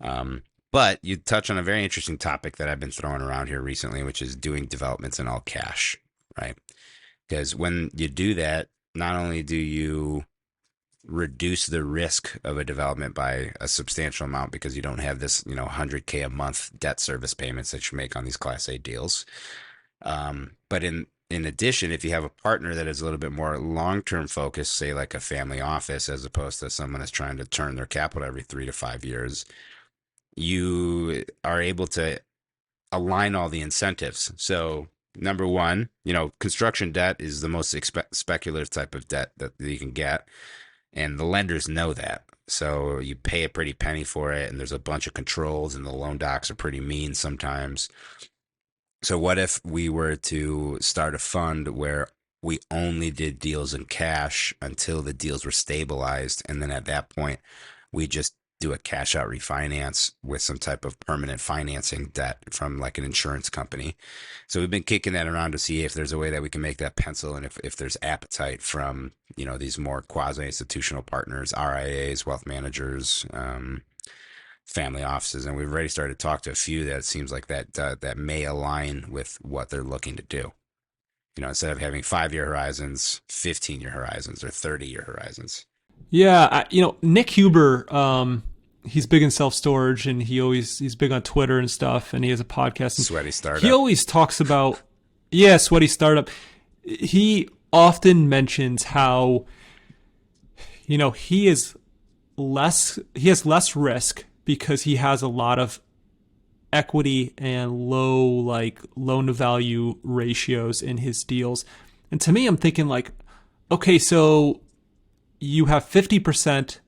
Um, but you touch on a very interesting topic that I've been throwing around here recently, which is doing developments in all cash, right? Because when you do that, not only do you reduce the risk of a development by a substantial amount because you don't have this, 100K a month debt service payments that you make on these Class A deals. But in addition, if you have a partner that is a little bit more long-term focused, say like a family office, as opposed to someone that's trying to turn their capital every 3 to 5 years, you are able to align all the incentives. So number one, construction debt is the most speculative type of debt that you can get. And the lenders know that. So you pay a pretty penny for it, and there's a bunch of controls, and the loan docs are pretty mean sometimes. So what if we were to start a fund where we only did deals in cash until the deals were stabilized, and then at that point, we just do a cash out refinance with some type of permanent financing debt from like an insurance company. So we've been kicking that around to see if there's a way that we can make that pencil, and if there's appetite from, these more quasi-institutional partners, RIAs, wealth managers, family offices. And we've already started to talk to a few that it seems like that may align with what they're looking to do. Instead of having 5-year horizons, 15-year horizons or 30-year horizons. Yeah, Nick Huber, he's big in self-storage, and he's big on Twitter and stuff, and he has a podcast. And Sweaty Startup. He always talks about, Sweaty Startup. He often mentions how, he has less risk because he has a lot of equity and low loan to value ratios in his deals. And to me, I'm thinking like, okay, so you have 50%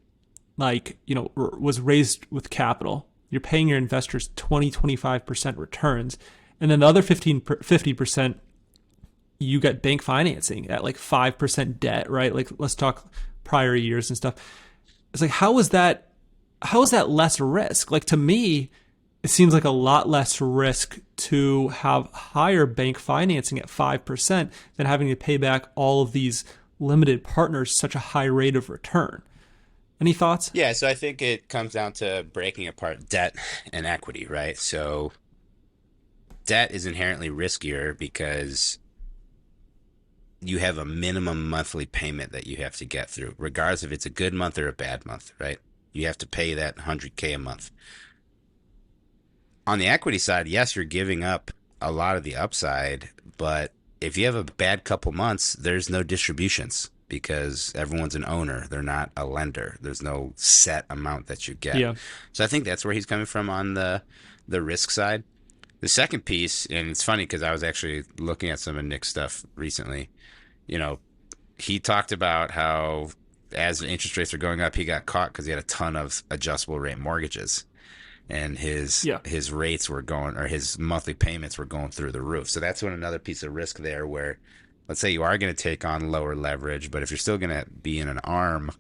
was raised with capital. You're paying your investors 25% returns. And then the other 50%, you get bank financing at like 5% debt, right? Like, let's talk prior years and stuff. It's like, how is that less risk? Like, to me, it seems like a lot less risk to have higher bank financing at 5% than having to pay back all of these limited partners such a high rate of return. Any thoughts? Yeah, so I think it comes down to breaking apart debt and equity, right? So debt is inherently riskier because you have a minimum monthly payment that you have to get through, regardless if it's a good month or a bad month, right? You have to pay that 100K a month. On the equity side, yes, you're giving up a lot of the upside, but if you have a bad couple months, there's no distributions because everyone's an owner. They're not a lender. There's no set amount that you get. Yeah. So I think that's where he's coming from on the risk side. The second piece, and it's funny because I was actually looking at some of Nick's stuff recently. He talked about how as the interest rates are going up, he got caught because he had a ton of adjustable rate mortgages. And his rates were going, or his monthly payments were going through the roof. So that's when another piece of risk there where, let's say you are going to take on lower leverage, but if you're still going to be in an ARM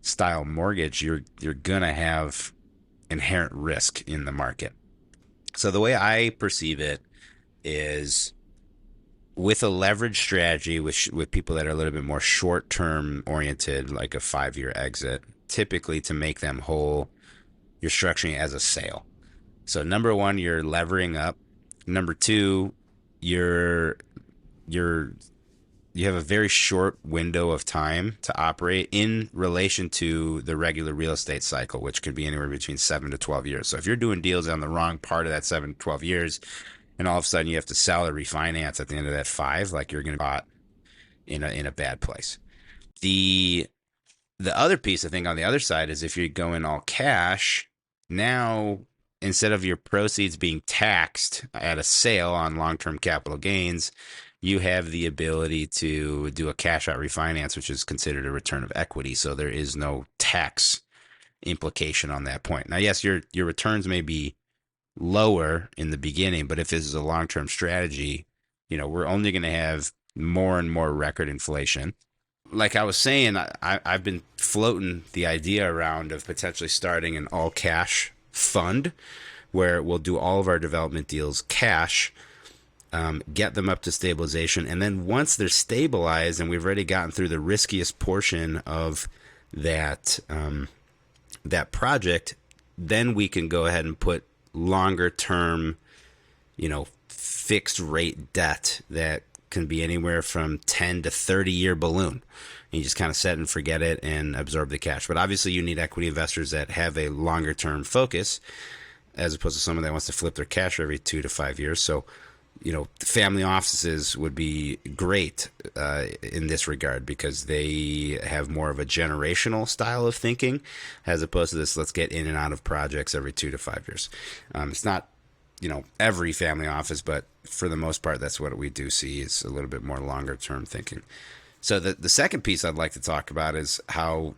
style mortgage, you're going to have inherent risk in the market. So the way I perceive it is with a leverage strategy with people that are a little bit more short-term oriented, like a 5-year exit, typically to make them whole, you're structuring it as a sale. So number one, you're levering up. Number two, you have a very short window of time to operate in relation to the regular real estate cycle, which could be anywhere between 7 to 12 years. So if you're doing deals on the wrong part of that 7 to 12 years, and all of a sudden you have to sell or refinance at the end of that 5, like you're going to be caught in a bad place. The other piece, I think, on the other side is if you're going all cash, now instead of your proceeds being taxed at a sale on long-term capital gains, you have the ability to do a cash out refinance, which is considered a return of equity. So there is no tax implication on that point. Now, yes, your returns may be lower in the beginning, but if this is a long-term strategy, we're only going to have more and more record inflation. Like I was saying, I've been floating the idea around of potentially starting an all cash fund where we'll do all of our development deals cash, get them up to stabilization. And then once they're stabilized and we've already gotten through the riskiest portion of that project, then we can go ahead and put longer term, fixed rate debt that can be anywhere from 10 to 30 year balloon. and you just kind of set and forget it and absorb the cash. But obviously you need equity investors that have a longer term focus, as opposed to someone that wants to flip their cash every 2 to 5 years. So, family offices would be great in this regard, because they have more of a generational style of thinking, as opposed to this, let's get in and out of projects every 2 to 5 years. It's not, every family office, but for the most part, that's what we do see, is a little bit more longer term thinking. So the second piece I'd like to talk about is how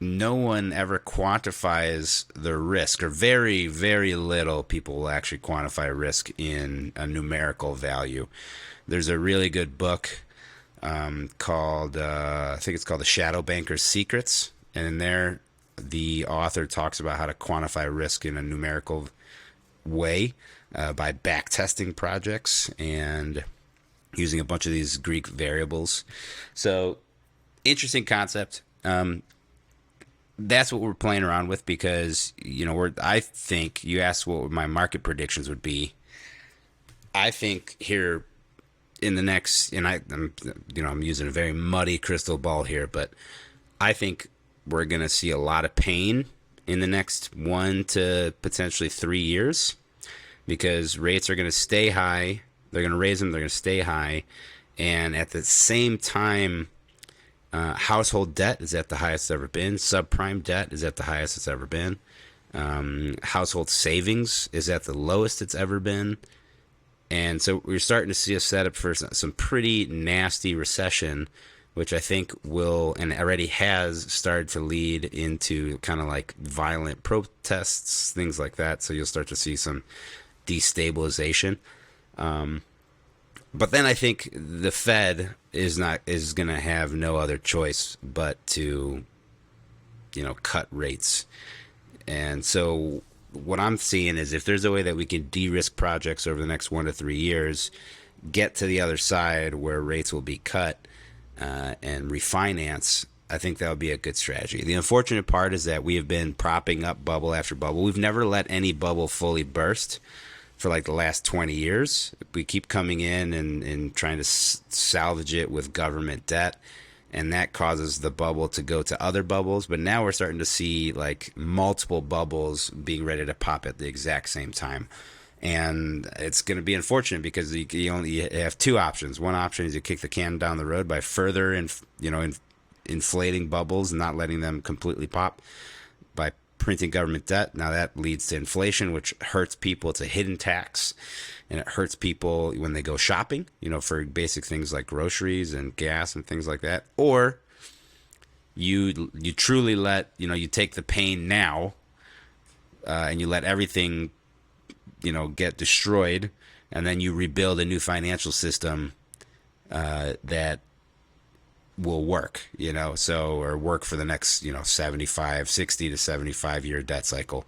no one ever quantifies the risk, or very, very little people will actually quantify risk in a numerical value. There's a really good book called, I think it's called The Shadow Banker's Secrets. And in there, the author talks about how to quantify risk in a numerical way by back testing projects and using a bunch of these Greek variables. So, interesting concept. That's what we're playing around with, because I think you asked what my market predictions would be. I think here in the next, and I'm using a very muddy crystal ball here, but I think we're going to see a lot of pain in the next 1 to potentially 3 years, because rates are going to stay high. They're going to raise them. They're going to stay high, and at the same time, household debt is at the highest it's ever been. Subprime debt is at the highest it's ever been. Household savings is at the lowest it's ever been. And so we're starting to see a setup for some pretty nasty recession, which I think will, and already has, started to lead into kind of like violent protests, things like that. So you'll start to see some destabilization. But then I think the Fed is going to have no other choice but to, cut rates. And so what I'm seeing is, if there's a way that we can de-risk projects over the next 1 to 3 years, get to the other side where rates will be cut and refinance, I think that would be a good strategy. The unfortunate part is that we have been propping up bubble after bubble. We've never let any bubble fully burst for like the last 20 years. We keep coming in and trying to salvage it with government debt, and that causes the bubble to go to other bubbles. But now we're starting to see like multiple bubbles being ready to pop at the exact same time. And it's going to be unfortunate, because you only have two options. One option is you kick the can down the road by further inflating bubbles and not letting them completely pop by printing government debt. Now that leads to inflation, which hurts people. It's a hidden tax, and it hurts people when they go shopping, for basic things like groceries and gas and things like that. Or you truly let, you take the pain now, and you let everything, get destroyed, and then you rebuild a new financial system that will work, or work for the next, 60 to 75 year debt cycle.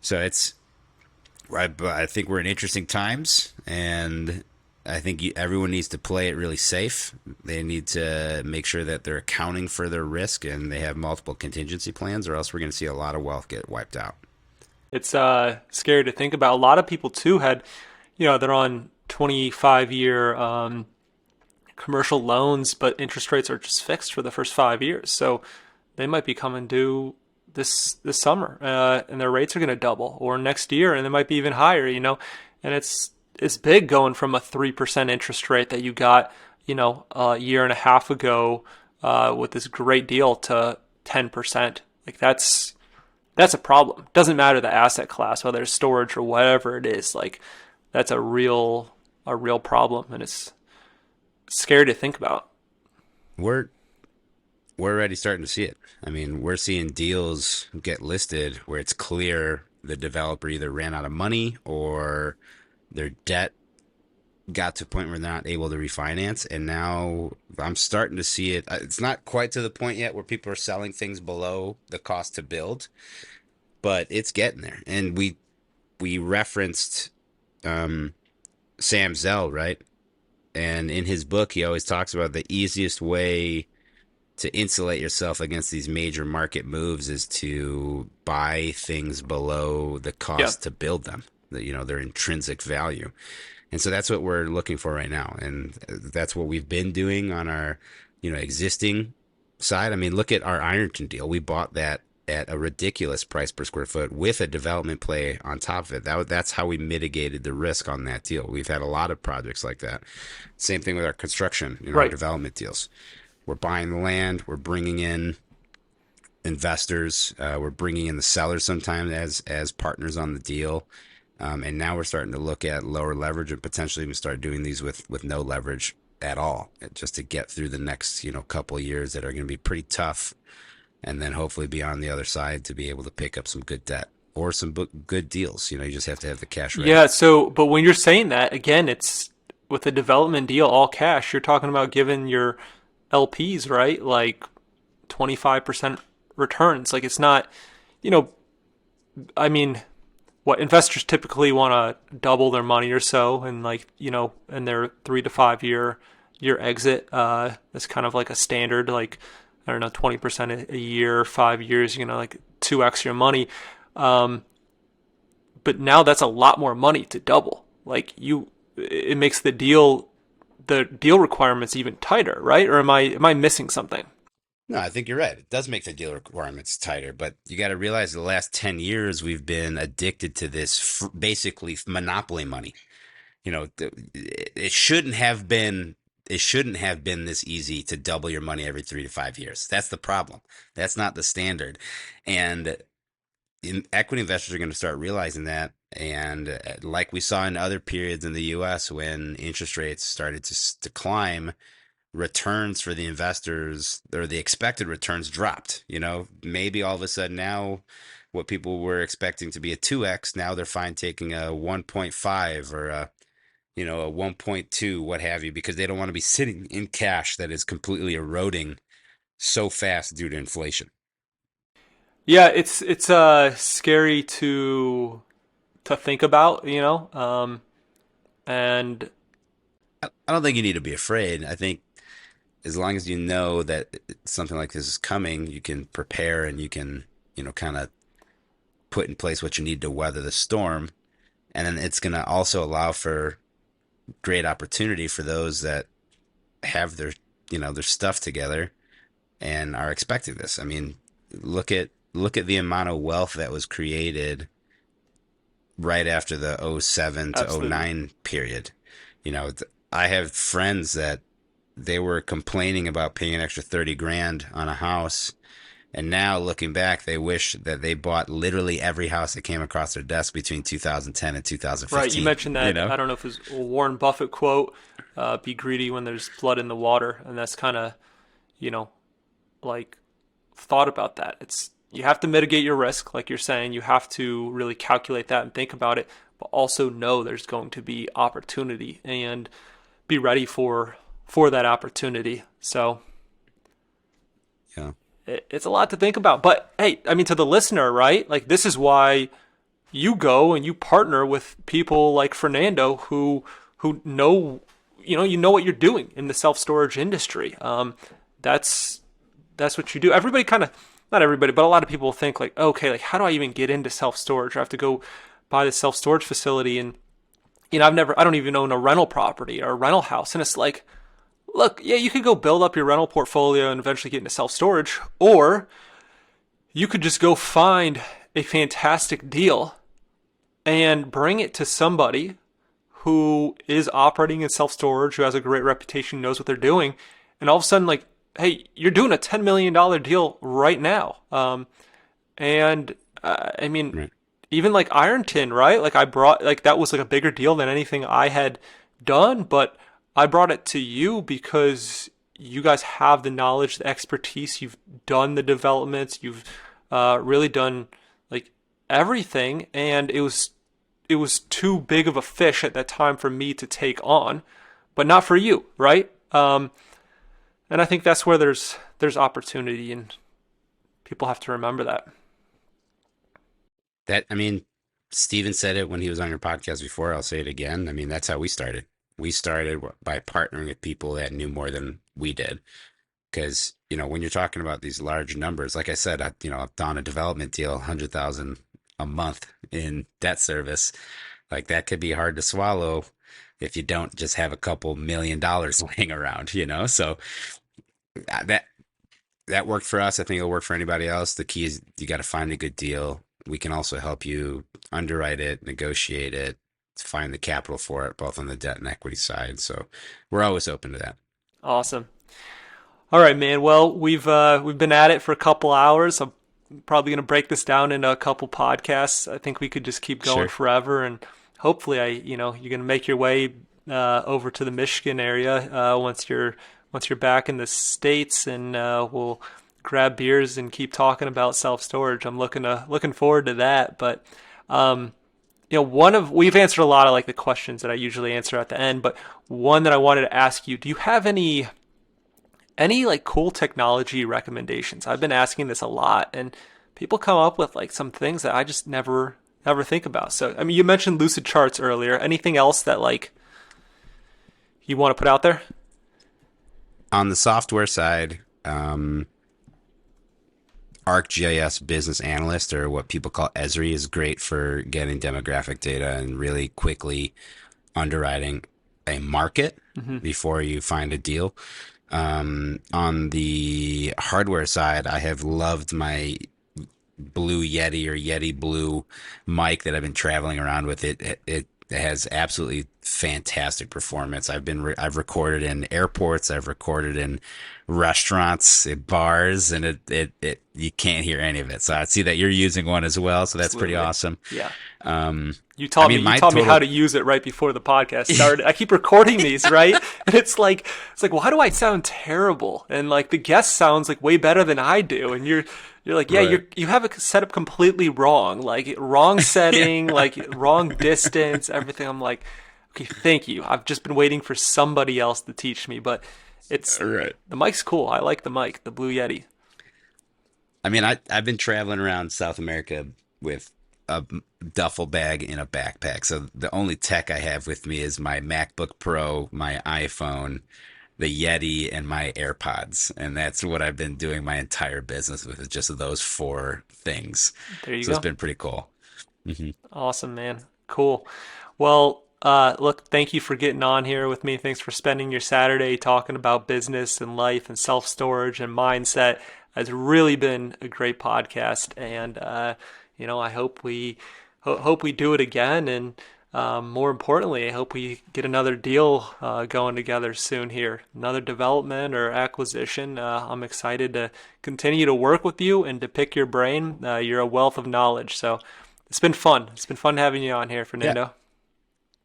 So I think we're in interesting times, and I think everyone needs to play it really safe. They need to make sure that they're accounting for their risk and they have multiple contingency plans, or else we're going to see a lot of wealth get wiped out. It's scary to think about. A lot of people too had, they're on 25-year commercial loans, but interest rates are just fixed for the first 5 years. So they might be coming due this summer, and their rates are going to double, or next year, and they might be even higher. And it's big going from a 3% interest rate that you got, a year and a half ago with this great deal to 10%. Like that's a problem. Doesn't matter the asset class, whether it's storage or whatever it is. Like that's a real problem, and it's scary to think about. We're already starting to see it. I mean, we're seeing deals get listed where it's clear the developer either ran out of money or their debt got to a point where they're not able to refinance. And now I'm starting to see it. It's not quite to the point yet where people are selling things below the cost to build, but it's getting there. And we referenced Sam Zell, right? And in his book, he always talks about the easiest way to insulate yourself against these major market moves is to buy things below the cost to build them, their intrinsic value. And so that's what we're looking for right now. And that's what we've been doing on our, existing side, I mean, look at our Ironton deal. We bought that at a ridiculous price per square foot with a development play on top of it. That's how we mitigated the risk on that deal. We've had a lot of projects like that. Same thing with our construction, our Right. development deals. We're buying the land, we're bringing in investors, we're bringing in the sellers sometimes as partners on the deal. And now we're starting to look at lower leverage and potentially even start doing these with no leverage at all, just to get through the next couple of years that are going to be pretty tough, and then hopefully be on the other side to be able to pick up some good debt or some good deals. You just have to have the cash ready. Yeah. So, but when you're saying that again, it's with a development deal, all cash. You're talking about giving your LPs, right? Like 25% returns. Like it's not, you know, I mean, what investors typically want to double their money or so, and like in their 3 to 5 year exit, that's kind of like a standard, like I don't know, 20% a year, 5 years, like 2x your money. But now that's a lot more money to double. Like it makes the deal requirements even tighter, right? Or am I missing something? No, I think you're right. It does make the deal requirements tighter, but you got to realize the last 10 years we've been addicted to this basically monopoly money. It shouldn't have been this easy to double your money every 3 to 5 years. That's the problem. That's not the standard. And equity investors are going to start realizing that. And like we saw in other periods in the US when interest rates started to climb, returns for the investors, or the expected returns, dropped. Maybe all of a sudden now what people were expecting to be a 2x, now they're fine taking a 1.5 or a 1.2, what have you, because they don't want to be sitting in cash that is completely eroding so fast due to inflation. Yeah, it's scary to think about, and I don't think you need to be afraid. I think as long as you know that something like this is coming, you can prepare and you can, kind of put in place what you need to weather the storm. And then it's going to also allow for great opportunity for those that have their stuff together and are expecting this. I mean, look at the amount of wealth that was created right after the '07 to absolutely. '09 period. I have friends that they were complaining about paying an extra 30 grand on a house. And now looking back, they wish that they bought literally every house that came across their desk between 2010 and Right. You 2015, mentioned that, I don't know if it was a Warren Buffett quote, be greedy when there's blood in the water. And that's kind of, you know, like thought about that. You have to mitigate your risk, like you're saying. You have to really calculate that and think about it, but also know there's going to be opportunity and be ready for that opportunity. So Yeah. it's a lot to think about. But hey, I mean, to the listener, right? Like this is why you go and you partner with people like Fernando who know you know what you're doing in the self storage industry. That's that's what you do. Everybody kind of, not everybody, but a lot of people think like, okay, like how do I even get into self storage? I have to go buy the self storage facility, and I don't even own a rental property or a rental house, and it's like, look, yeah, you could go build up your rental portfolio and eventually get into self storage, or you could just go find a fantastic deal and bring it to somebody who is operating in self storage, who has a great reputation, knows what they're doing, and all of a sudden, like, hey, you're doing a $10 million deal right now. And I mean, Right. even like Ironton, right? Like I brought, like that was like a bigger deal than anything I had done, but I brought it to you because you guys have the knowledge, the expertise. You've done the developments. You've really done like everything, and it was too big of a fish at that time for me to take on, but not for you, right? And I think that's where there's opportunity, and people have to remember that. I mean, Steven said it when he was on your podcast before. I'll say it again. I mean, that's how we started. We started by partnering with people that knew more than we did. Because, when you're talking about these large numbers, like I said, I've done a development deal, 100,000 a month in debt service. Like that could be hard to swallow if you don't just have a couple $1 million laying around. So that that worked for us. I think it'll work for anybody else. The key is you got to find a good deal. We can also help you underwrite it, negotiate it, find the capital for it, both on the debt and equity side. So we're always open to that. Awesome. All right, man. Well, we've been at it for a couple hours. I'm probably going to break this down into a couple podcasts. I think we could just keep going Sure. forever, and hopefully, you're going to make your way over to the Michigan area once you're back in the States, and we'll grab beers and keep talking about self storage. I'm looking forward to that. But we've answered a lot of like the questions that I usually answer at the end, but one that I wanted to ask you: do you have any like cool technology recommendations? I've been asking this a lot, and people come up with like some things that I just never think about. So, I mean, you mentioned Lucid Charts earlier. Anything else that like you want to put out there? On the software side, ArcGIS Business Analyst, or what people call Esri, is great for getting demographic data and really quickly underwriting a market before you find a deal. On the hardware side, I have loved my Blue Yeti or Yeti Blue mic that I've been traveling around with. It has absolutely fantastic performance. I've recorded in airports, I've recorded in restaurants, at bars, and it you can't hear any of it. So I see that you're using one as well, so that's pretty awesome. Yeah. Um, You taught I mean, me how to use it right before the podcast started. I keep recording these, right? And it's like why do I sound terrible? And like the guest sounds like way better than I do. And you're like, yeah, Right. you have it set up completely wrong. Like wrong setting, like wrong distance, everything. I'm like, okay, thank you. I've just been waiting for somebody else to teach me, but Right. the mic's cool. I like the mic, the Blue Yeti. I mean, I've been traveling around South America with a duffel bag in a backpack. So the only tech I have with me is my MacBook Pro, my iPhone, the Yeti, and my AirPods. And that's what I've been doing my entire business with, is just those four things. There you So go. it's been pretty cool. Awesome, man. Cool. Well, look, thank you for getting on here with me. Thanks for spending your Saturday talking about business and life and self-storage and mindset. It's really been a great podcast, and I hope we do it again, and more importantly, I hope we get another deal going together soon here, another development or acquisition. I'm excited to continue to work with you and to pick your brain. You're a wealth of knowledge, so it's been fun. It's been fun having you on here, Fernando.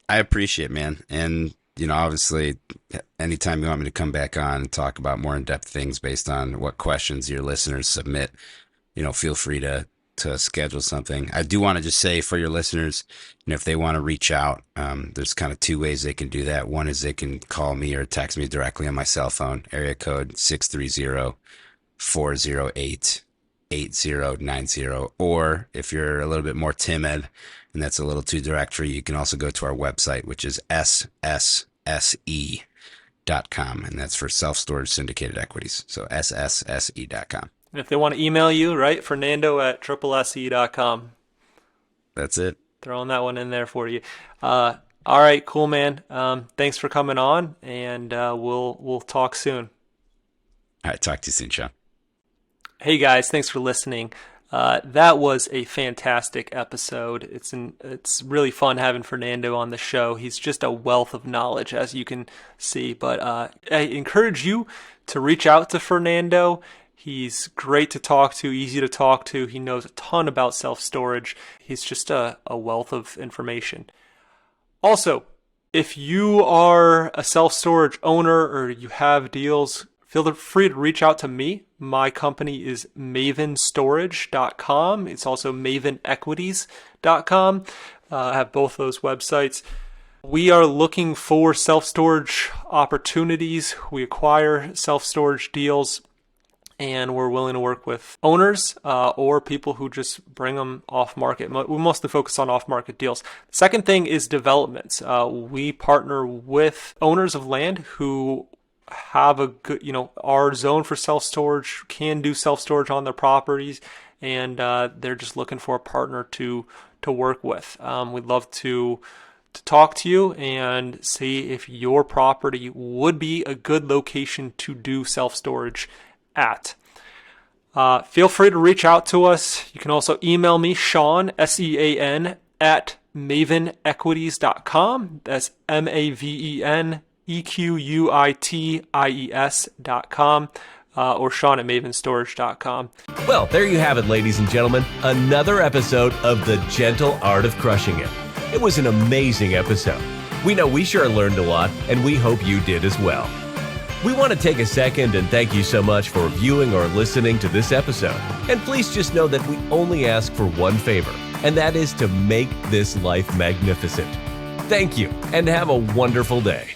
I appreciate it, man. And, obviously, anytime you want me to come back on and talk about more in-depth things based on what questions your listeners submit, feel free to schedule something. I do want to just say for your listeners, if they want to reach out, there's kind of two ways they can do that. One is they can call me or text me directly on my cell phone, area code 630-408-8090. Or if you're a little bit more timid and that's a little too direct for you, you can also go to our website, which is ssse.com, and that's for self-storage syndicated equities. So ssse.com. And if they want to email you, right, Fernando at triplese.com. That's it. Throwing that one in there for you. All right, cool, man. Thanks for coming on, and we'll talk soon. All right, talk to you soon, Sean. Hey guys, thanks for listening. That was a fantastic episode. It's really fun having Fernando on the show. He's just a wealth of knowledge, as you can see. But I encourage you to reach out to Fernando. He's great to talk to, easy to talk to. He knows a ton about self-storage. He's just a wealth of information. Also, if you are a self-storage owner or you have deals, feel free to reach out to me. My company is mavenstorage.com. It's also mavenequities.com. I have both those websites. We are looking for self-storage opportunities. We acquire self-storage deals, and we're willing to work with owners or people who just bring them off market. We mostly focus on off market deals. The second thing is developments. We partner with owners of land who have a good, are zoned for self-storage, can do self-storage on their properties, and they're just looking for a partner to work with. We'd love to talk to you and see if your property would be a good location to do self-storage at. Feel free to reach out to us. You can also email me, Sean, Sean, at mavenequities.com. That's MavenEquities.com. Or Sean at mavenstorage.com. Well, there you have it, ladies and gentlemen. Another episode of The Gentle Art of Crushing It. It was an amazing episode. We know we sure learned a lot, and we hope you did as well. We want to take a second and thank you so much for viewing or listening to this episode. And please just know that we only ask for one favor, and that is to make this life magnificent. Thank you, and have a wonderful day.